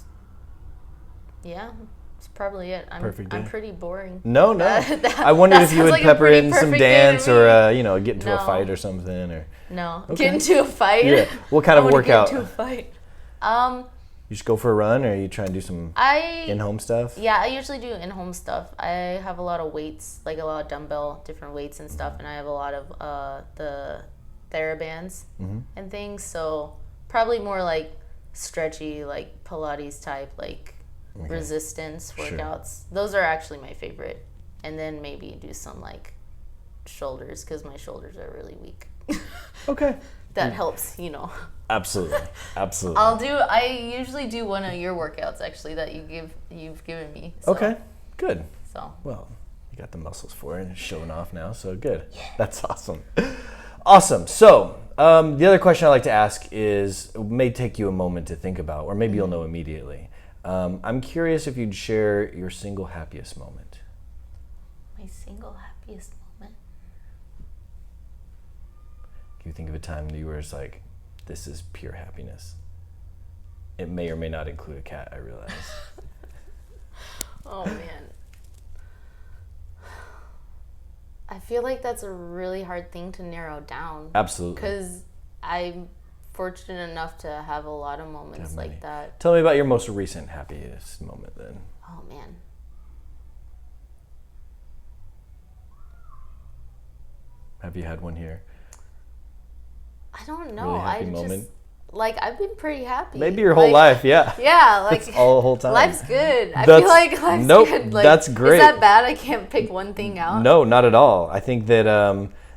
yeah, it's probably it. Perfect day. I'm pretty boring. No. I wondered if you would like pepper in some dance or get into No. a fight or something or. No, Okay. get into a fight. Yeah. What kind of workout? Get into a fight. You just go for a run, or you try and do some in-home stuff? Yeah, I usually do in-home stuff. I have a lot of weights, like a lot of dumbbell, different weights and stuff, and I have a lot of the TheraBands and things. So probably more like stretchy, like Pilates type, like resistance workouts. Those are actually my favorite. And then maybe do some like shoulders because my shoulders are really weak. Okay. That helps, Absolutely. I usually do one of your workouts actually that you've given me. So, Okay. Good. So. Well, you got the muscles for it and it's showing off now, so good. Yeah. That's awesome. Awesome. So, the other question I like to ask is, it may take you a moment to think about, or maybe you'll know immediately. I'm curious if you'd share your single happiest moment. My single happiest moment? Can you think of a time that you were just like, this is pure happiness? It may or may not include a cat, I realize. Oh, man. I feel like that's a really hard thing to narrow down. Absolutely. Because I'm fortunate enough to have a lot of moments like that. Tell me about your most recent happiest moment then. Oh, man. Have you had one here? I don't know. Really happy moment? I've been pretty happy. Maybe your whole life, yeah. Yeah, It's all the whole time. Life's good. I feel like life's good. That's great. Is that bad? I can't pick one thing out. No, not at all. I think that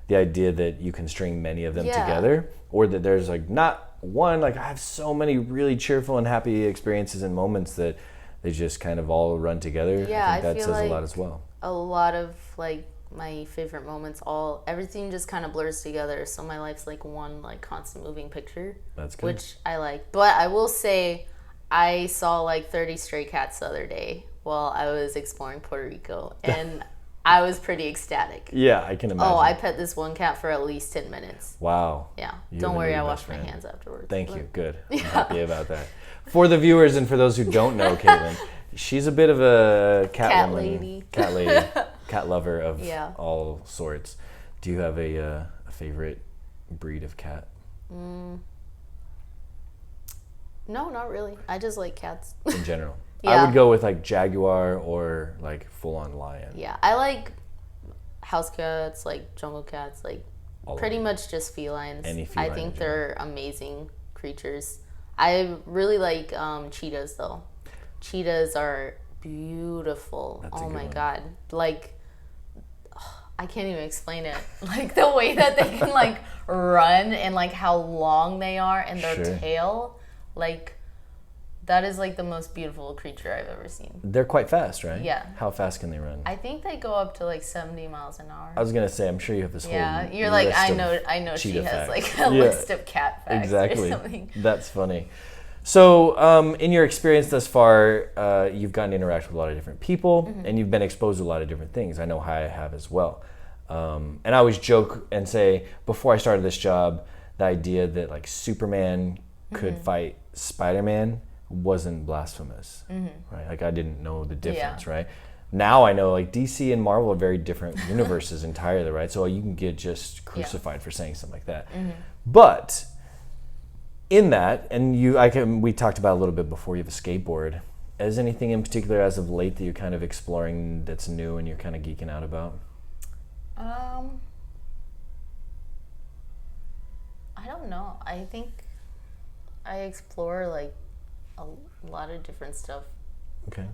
the idea that you can string many of them together, or that there's like not one, like I have so many really cheerful and happy experiences and moments that they just kind of all run together. Yeah, I think that feel says like a lot as well. A lot of like my favorite moments, everything just kind of blurs together. So my life's like one like constant moving picture. That's good. Which I like. But I will say I saw like 30 stray cats the other day while I was exploring Puerto Rico. And I was pretty ecstatic. Yeah, I can imagine. Oh, I pet this one cat for at least 10 minutes. Wow. Yeah. You Don't have a worry, new I best washed my friend. hands afterwards. Thank you. Good. I'm happy about that. For the viewers and for those who don't know Kaitlin, she's a bit of a cat woman, cat lady, cat lover of all sorts. Do you have a favorite breed of cat? No, not really. I just like cats. In general? Yeah. I would go with like jaguar or like full-on lion. Yeah, I like house cats, like jungle cats, like pretty much just felines. Any feline I think in they're amazing creatures. I really like cheetahs though. Cheetahs are beautiful. That's a oh good my one. god. Like I can't even explain it. Like the way that they can like run and like how long they are and their Sure. tail, like that is like the most beautiful creature I've ever seen. They're quite fast, right? Yeah. How fast can they run? I think they go up to like 70 miles an hour. I was gonna say, I'm sure you have this Yeah, whole you're like, list I of know she cheetah has facts. like a Yeah, list of cat facts exactly. or something. That's funny. So, in your experience thus far, you've gotten to interact with a lot of different people, Mm-hmm. and you've been exposed to a lot of different things. I know I have as well. And I always joke and say, before I started this job, the idea that like Superman could Mm-hmm. fight Spider-Man wasn't blasphemous, right? Like I didn't know the difference, right? Now I know like DC and Marvel are very different universes entirely, right? So you can get just crucified for saying something like that. But in that, and we talked about a little bit before, you have a skateboard. Is anything in particular as of late that you're kind of exploring that's new and you're kind of geeking out about? I don't know. I think I explore like a lot of different stuff. Okay.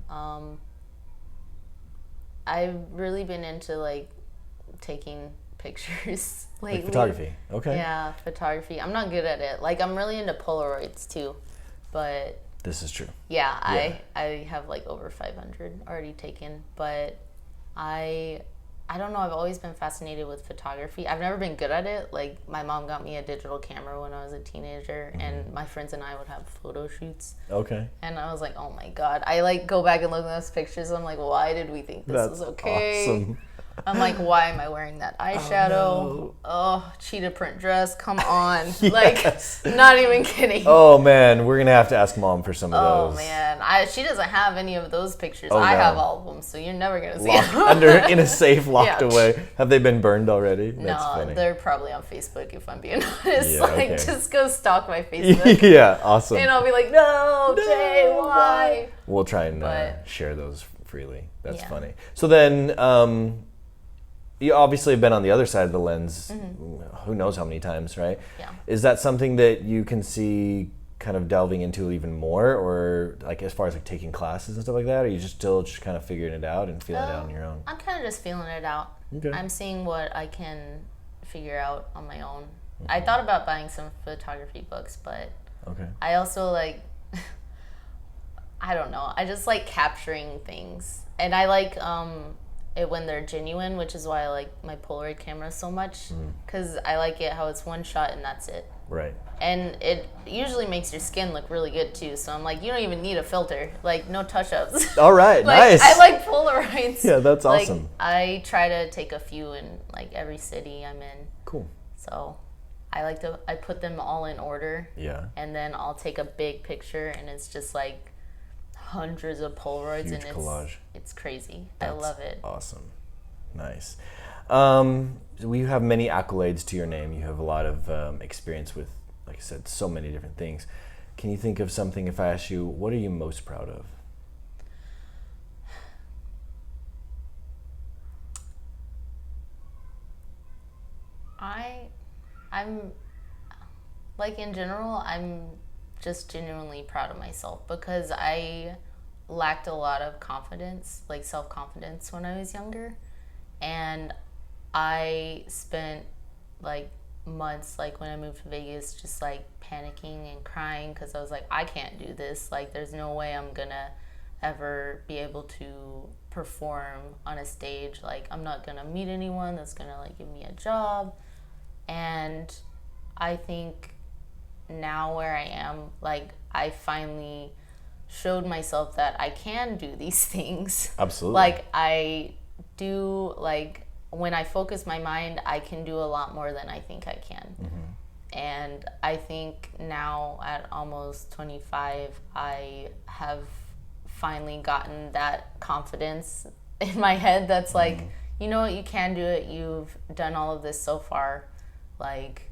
I've really been into like taking pictures lately. Like photography. Okay. Yeah, photography. I'm not good at it. Like I'm really into Polaroids too, but This is true. yeah, I have like over 500 already taken, but I don't know, I've always been fascinated with photography. I've never been good at it. Like my mom got me a digital camera when I was a teenager, and my friends and I would have photo shoots. Okay. And I was like, oh my god. I like go back and look at those pictures. I'm like, why did we think this was okay? Awesome. I'm like, why am I wearing that eyeshadow? Oh, cheetah print dress. Come on. Like, not even kidding. Oh man, we're gonna have to ask Mom for some of Oh those. man, she doesn't have any of those pictures. Oh, I no. have all of them, so you're never gonna see Locked them. under in a safe, locked Yeah. away. Have they been burned already? That's No, funny. they're probably on Facebook if I'm being honest. Yeah, like, okay. just go stalk my Facebook, Yeah, awesome. and I'll be like, no, Jay, why? We'll try and But- share those freely. That's Yeah. funny. So then, you obviously have been on the other side of the lens, who knows how many times, right? Yeah. Is that something that you can see kind of delving into even more, or like as far as like taking classes and stuff like that, or you just still just kind of figuring it out and feeling it out on your own? I'm kind of just feeling it out. Okay. I'm seeing what I can figure out on my own. I thought about buying some photography books, but Okay. I also like, I don't know. I just like capturing things, and I like it when they're genuine, which is why I like my Polaroid camera so much, because I like it how it's one shot and that's it. Right. And it usually makes your skin look really good too. So I'm like, you don't even need a filter, like no touch-ups. All right. Like, Nice. I like Polaroids. Yeah, that's Like, awesome. I try to take a few in like every city I'm in. Cool. So I put them all in order, Yeah. and then I'll take a big picture, and it's just like hundreds of Polaroids, Huge and collage. it's crazy. I That's love it. Awesome. Nice. So you have many accolades to your name. You have a lot of experience with, like I said, so many different things. Can you think of something, if I ask you, what are you most proud of? I'm like, in general, I'm just genuinely proud of myself because I lacked a lot of confidence, like self-confidence when I was younger. And I spent like months, like when I moved to Vegas, just like panicking and crying because I was like, I can't do this. Like, there's no way I'm gonna ever be able to perform on a stage. Like, I'm not gonna meet anyone that's gonna like give me a job. And I think now where I am, like, I finally showed myself that I can do these things. Absolutely. Like, I do, like, when I focus my mind, I can do a lot more than I think I can. Mm-hmm. And I think now at almost 25, I have finally gotten that confidence in my head that's like, you know what, you can do it. You've done all of this so far. Like,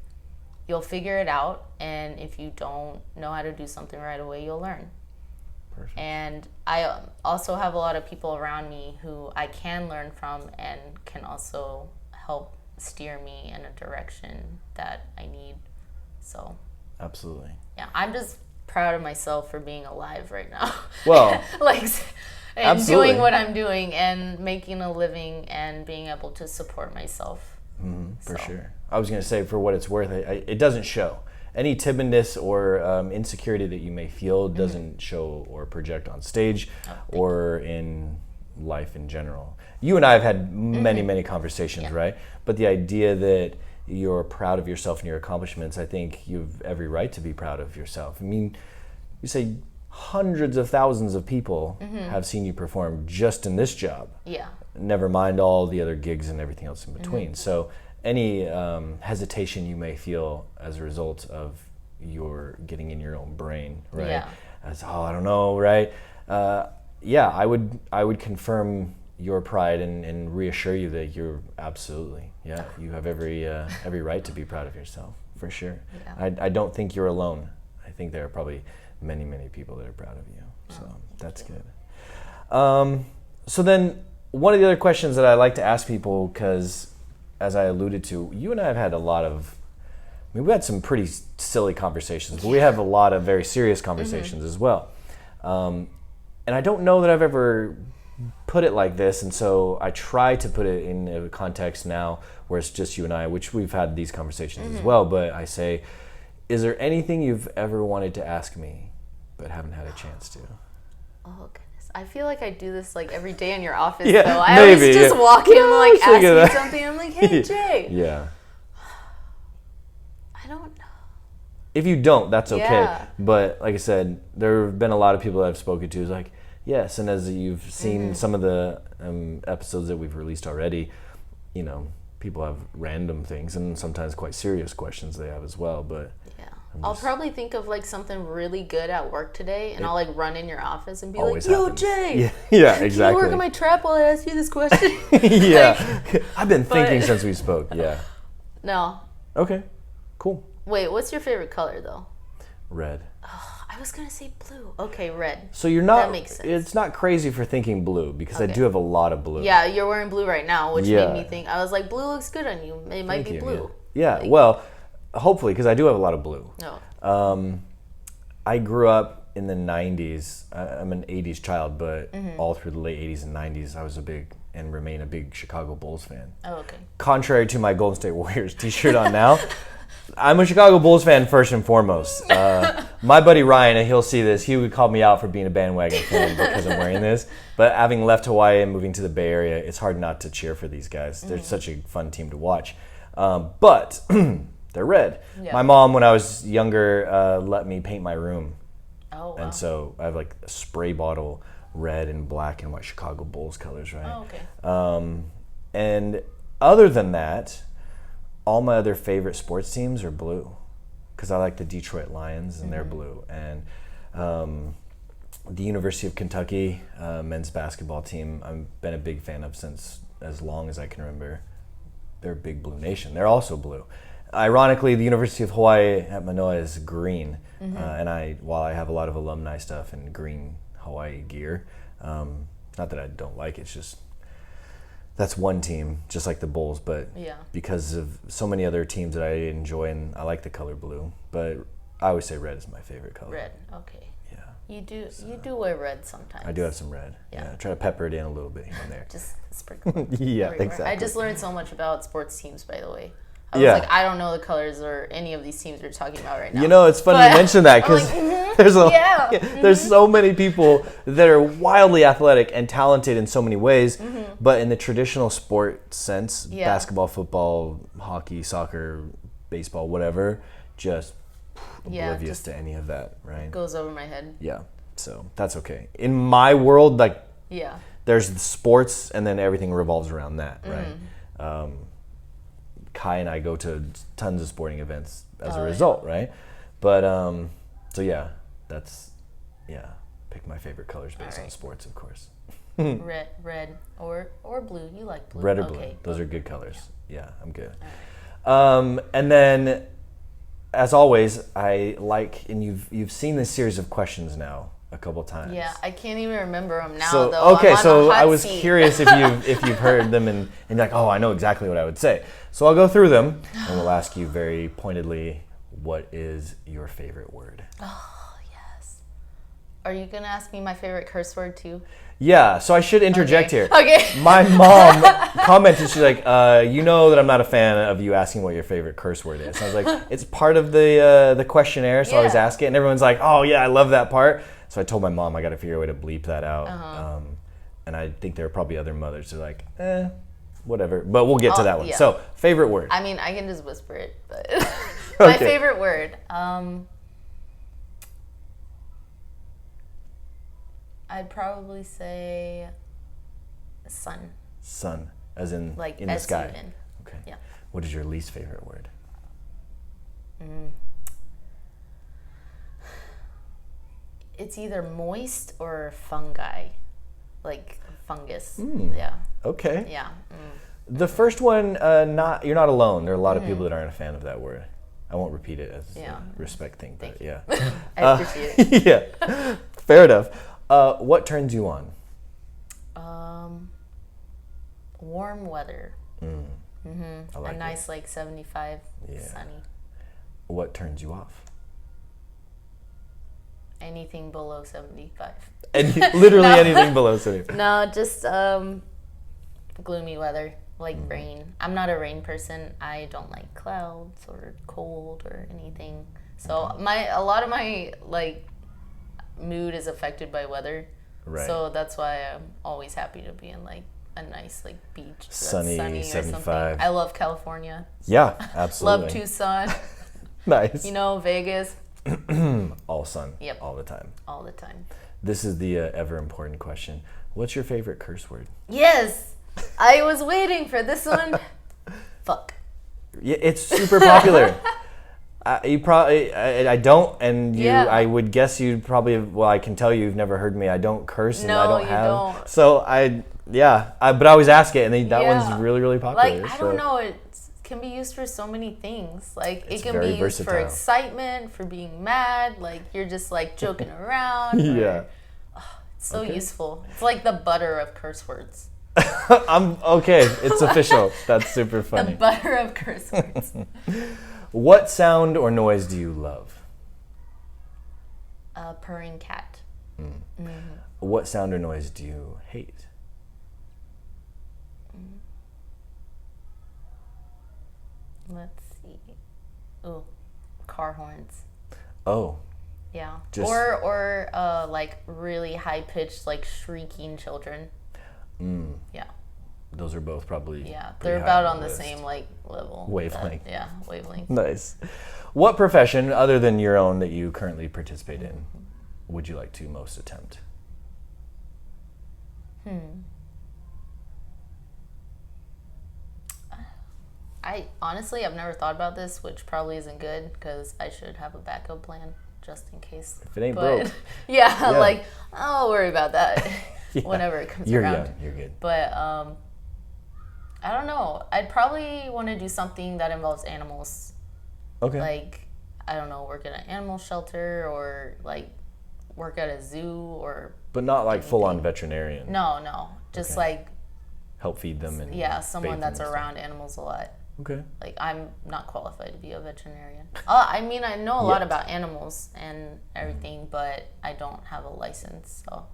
you'll figure it out. And if you don't know how to do something right away, you'll learn. Perfect. And I also have a lot of people around me who I can learn from and can also help steer me in a direction that I need. So Absolutely. yeah, I'm just proud of myself for being alive right now. Well, like, and absolutely. doing what I'm doing and making a living and being able to support myself. For sure. I was going to say, for what it's worth, it doesn't show. Any timidness or insecurity that you may feel doesn't show or project on stage or in life in general. You and I have had many, many conversations, right? But the idea that you're proud of yourself and your accomplishments, I think you have every right to be proud of yourself. I mean, you say hundreds of thousands of people have seen you perform just in this job. Yeah. Never mind all the other gigs and everything else in between. So any hesitation you may feel as a result of your getting in your own brain, right? Yeah. As, I don't know, right? Yeah, I would confirm your pride and reassure you that you're absolutely, you have every right to be proud of yourself, for sure. Yeah. I don't think you're alone. I think there are probably many, many people that are proud of you. So that's good. So then one of the other questions that I like to ask people, because as I alluded to, you and I have had a lot of, we've had some pretty silly conversations, but we have a lot of very serious conversations as well. And I don't know that I've ever put it like this, and so I try to put it in a context now where it's just you and I, which we've had these conversations as well, but I say, is there anything you've ever wanted to ask me but haven't had a chance to? Oh, goodness. I feel like I do this like every day in your office, Yeah, though. I maybe, always just walk in and like ask you something. I'm like, hey, Jay. Yeah. I don't know. If you don't, that's okay. Yeah. But like I said, there have been a lot of people that I've spoken to who's like, yes, and as you've seen some of the episodes that we've released already, you know, people have random things and sometimes quite serious questions they have as well. But yeah, I'll probably think of like something really good at work today, and I'll like run in your office and be like, "Yo, happens. Jay, yeah, can exactly. you work on my trap while I ask you this question?" Yeah, I've been thinking since we spoke. Yeah. No. Okay. Cool. Wait, what's your favorite color though? Red. I was gonna say blue. Okay, red. So you're not. That makes sense. It's not crazy for thinking blue because I do have a lot of blue. Yeah, you're wearing blue right now, which Yeah. made me think. I was like, blue looks good on you. It might Thank be you, blue. Yeah. Well, hopefully, because I do have a lot of blue. No. I grew up in the 90s. I'm an 80s child, but all through the late 80s and 90s, I was a big and remain a big Chicago Bulls fan. Oh, okay. Contrary to my Golden State Warriors t-shirt on now, I'm a Chicago Bulls fan first and foremost. My buddy Ryan, and he'll see this, he would call me out for being a bandwagon fan because I'm wearing this. But having left Hawaii and moving to the Bay Area, it's hard not to cheer for these guys. They're such a fun team to watch. But they're red. Yeah. My mom, when I was younger, let me paint my room. Oh, wow. And so I have like a spray bottle, red and black and white Chicago Bulls colors, right? Oh, okay. And other than that, all my other favorite sports teams are blue because I like the Detroit Lions and they're blue. And the University of Kentucky men's basketball team, I've been a big fan of since as long as I can remember. They're a big blue nation. They're also blue. Ironically, the University of Hawaii at Manoa is green. And while I have a lot of alumni stuff and green Hawaii gear, not that I don't like it, it's just that's one team, just like the Bulls, but because of so many other teams that I enjoy, and I like the color blue, but I always say red is my favorite color. Red, okay. Yeah. You do wear red sometimes. I do have some red. Yeah. Try to pepper it in a little bit here and there. Just sprinkle it Yeah, everywhere. exactly. I just learned so much about sports teams, by the way. I was like, I don't know the colors or any of these teams we're talking about right now. You know, it's funny you mention that because like, there's so many people that are wildly athletic and talented in so many ways, but in the traditional sport sense, basketball, football, hockey, soccer, baseball, whatever, just oblivious to any of that, right? Goes over my head. Yeah, so that's okay. In my world, like, Yeah. there's the sports and then everything revolves around that, right? Kai and I go to tons of sporting events as a result, right? But so yeah, pick my favorite colors based on sports, of course. Red or blue. You like blue? Red or blue? Those are good colors. Yeah, I'm good. And then as always, and you've seen this series of questions now a couple times. Yeah, I can't even remember them now, So, though. okay, I'm on so a hot I was seat. curious if you've heard them and you're like, oh, I know exactly what I would say. So I'll go through them and we'll ask you very pointedly, what is your favorite word? Oh, yes. Are you going to ask me my favorite curse word, too? Yeah, so I should interject here. Okay. My mom commented, she's like, you know that I'm not a fan of you asking what your favorite curse word is. And I was like, it's part of the questionnaire, so I always ask it. And everyone's like, oh, yeah, I love that part. So I told my mom I got to figure a way to bleep that out. And I think there are probably other mothers who are like, whatever. But we'll get to that one. Yeah. So, favorite word. I mean, I can just whisper it, but my Okay. favorite word. I'd probably say sun. Sun, as in Like in the sky. S-U-N. Okay. Yeah. What is your least favorite word? It's either moist or fungi. Like fungus. Hmm. Yeah. Okay. Yeah. The first one, you're not alone. There are a lot of people that aren't a fan of that word. I won't repeat it as a respect thing, but yeah. I appreciate it. Yeah. Fair enough. What turns you on? Warm weather. I like A nice like 75 sunny. What turns you off? Anything below 75. Literally anything below 70. No, just gloomy weather, like rain. I'm not a rain person. I don't like clouds or cold or anything. So a lot of my like mood is affected by weather. Right. So that's why I'm always happy to be in like a nice like beach that's Sunny, or 75. something. I love California. Yeah, absolutely. Love Tucson. Nice. Vegas. All sun. Yep. All the time. All the time. This is the ever important question. What's your favorite curse word? Yes, I was waiting for this one. Fuck. Yeah, it's super popular. You probably, I don't, and you, Yeah. I would guess you probably, well, I can tell you've never heard me. I don't curse, and No, I don't you have. don't. So but I always ask it, and that Yeah. one's really, really popular. Like, I don't know, it can be used for so many things. Like, It's it can very be used for versatile. excitement, for being mad, like, you're just, like, joking around. Yeah. It's so useful. It's like the butter of curse words. I'm okay. It's official. That's super The funny. butter of curse words. What sound or noise do you love? A purring cat. What sound or noise do you hate? Let's see. Ooh, car horns. Oh, Yeah. Just- Or like really high pitched like shrieking children. Yeah. those are both probably. Yeah. pretty They're high about on on the list. same like level. Wavelength. Yeah, wavelength. Nice. What profession, other than your own that you currently participate in, would you like to most attempt? I've never thought about this, which probably isn't good because I should have a backup plan just in case. If it ain't But broke. yeah, Yeah. like I'll worry about that Yeah. whenever it comes You're around. young. You're good. But I don't know. I'd probably want to do something that involves animals. Okay. Like, I don't know, work at an animal shelter or like work at a zoo or but not like full-on veterinarian. no, just Okay. like Help feed them and someone bathe that's them and around animals a lot. stuff. Okay. Like, I'm not qualified to be a veterinarian. I mean, I know a lot Yet. about animals and everything, but I don't have a license, so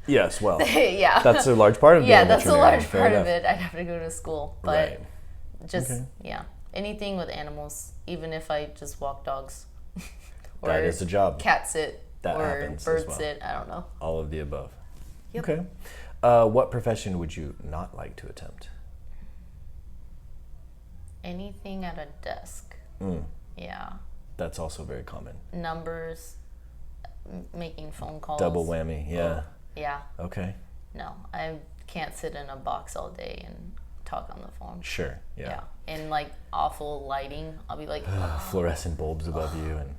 Yes. Well, yeah. that's a large part of being yeah, a that's a veterinarian. large Fair part enough. of it. I'd have to go to school, but Right. just Okay. yeah, anything with animals, even if I just walk dogs, or That is a job. cat sit, That or happens as bird well. sit. I don't know. All of the above. Yep. Okay. What profession would you not like to attempt? Anything at a desk. Yeah, That's also very common. numbers, making phone calls. Double whammy. Yeah. Yeah. Okay. No, I can't sit in a box all day and talk on the phone. Sure. Yeah. And like awful lighting, I'll be like, Fluorescent bulbs above you, and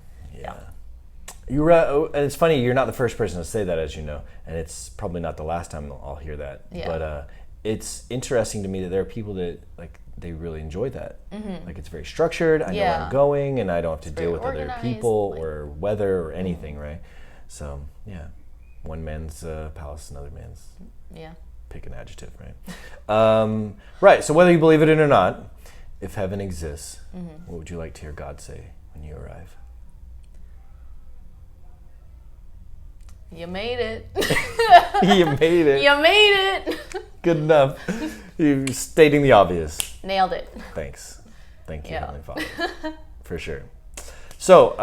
and it's funny, you're not the first person to say that, as you know, and it's probably not the last time I'll hear that. Yeah. But it's interesting to me that there are people that like they really enjoy that. Like it's very structured. I know where I'm going, and I don't have to deal with other people or weather or anything, right? So yeah, one man's palace, another man's pick an adjective, right? Right. So whether you believe it or not, if heaven exists, what would you like to hear God say when you arrive? You made it. You made it. You made it. Good enough. You're stating the obvious. Nailed it. Thanks. Thank you, Heavenly Father. For sure. So,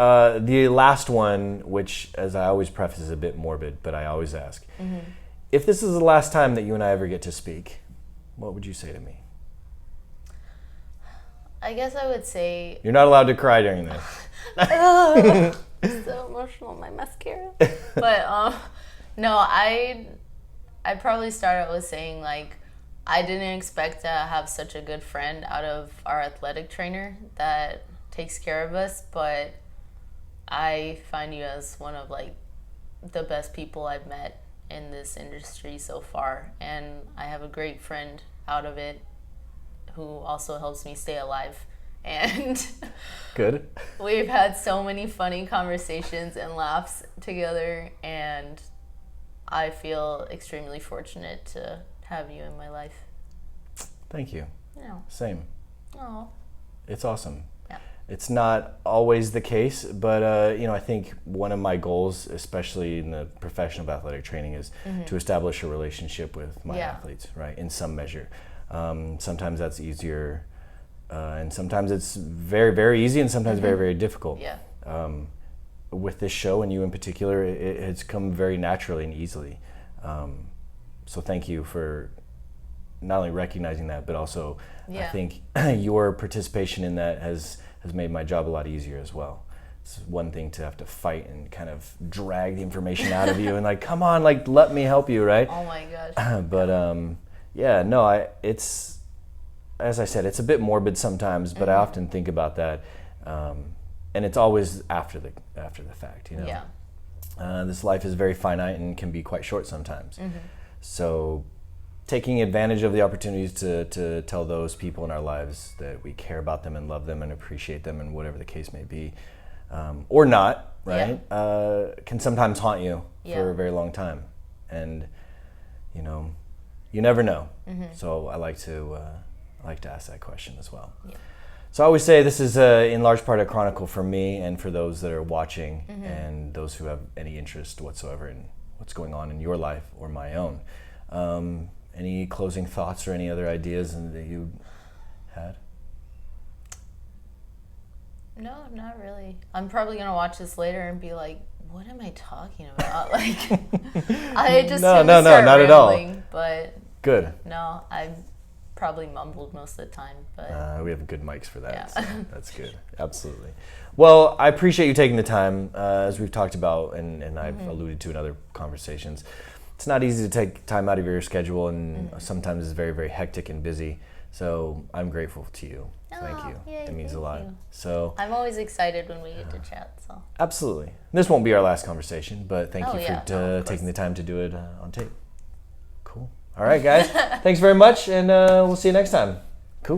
the last one, which, as I always preface, is a bit morbid, but I always ask, if this is the last time that you and I ever get to speak, what would you say to me? I guess I would say... You're not allowed to cry during this. I'm so emotional, my mascara. But, no, I'd probably start out with saying, like, I didn't expect to have such a good friend out of our athletic trainer that takes care of us, but I find you as one of, like, the best people I've met in this industry so far, and I have a great friend out of it who also helps me stay alive. And good. We've had so many funny conversations and laughs together, and I feel extremely fortunate to have you in my life. Thank you. Yeah. Same. Oh. It's awesome. Yeah. It's not always the case, but I think one of my goals, especially in the profession of athletic training, is to establish a relationship with my athletes, right? In some measure. Sometimes that's easier, and sometimes it's very, very easy, and sometimes very, very difficult. Yeah. With this show, and you in particular, it has come very naturally and easily. So thank you for not only recognizing that, but also I think your participation in that has made my job a lot easier as well. It's one thing to have to fight and kind of drag the information out of you and like, come on, like, let me help you, right? Oh my gosh. But it's, as I said, it's a bit morbid sometimes, but I often think about that, and it's always after the fact, you know. Yeah. This life is very finite and can be quite short sometimes. So taking advantage of the opportunities to tell those people in our lives that we care about them and love them and appreciate them and whatever the case may be, or not, right, can sometimes haunt you for a very long time. And, you never know. So I like to ask that question as well. Yeah. So I always say this is in large part a chronicle for me and for those that are watching and those who have any interest whatsoever in what's going on in your life or my own. Any closing thoughts or any other ideas that you had? No, not really. I'm probably going to watch this later and be like, what am I talking about? Like, I just no, not at all. But good. No, I've probably mumbled most of the time. But we have good mics for that. Yeah. So that's good. Absolutely. Well, I appreciate you taking the time, as we've talked about, and I've alluded to in other conversations. It's not easy to take time out of your schedule, and sometimes it's very, very hectic and busy. So I'm grateful to you. Thank you. Yay, it means a lot. you. So I'm always excited when we get to chat. So absolutely. This won't be our last conversation, but thank you for of taking the time to do it on tape. Cool. All right, guys. Thanks very much, and we'll see you next time. Cool.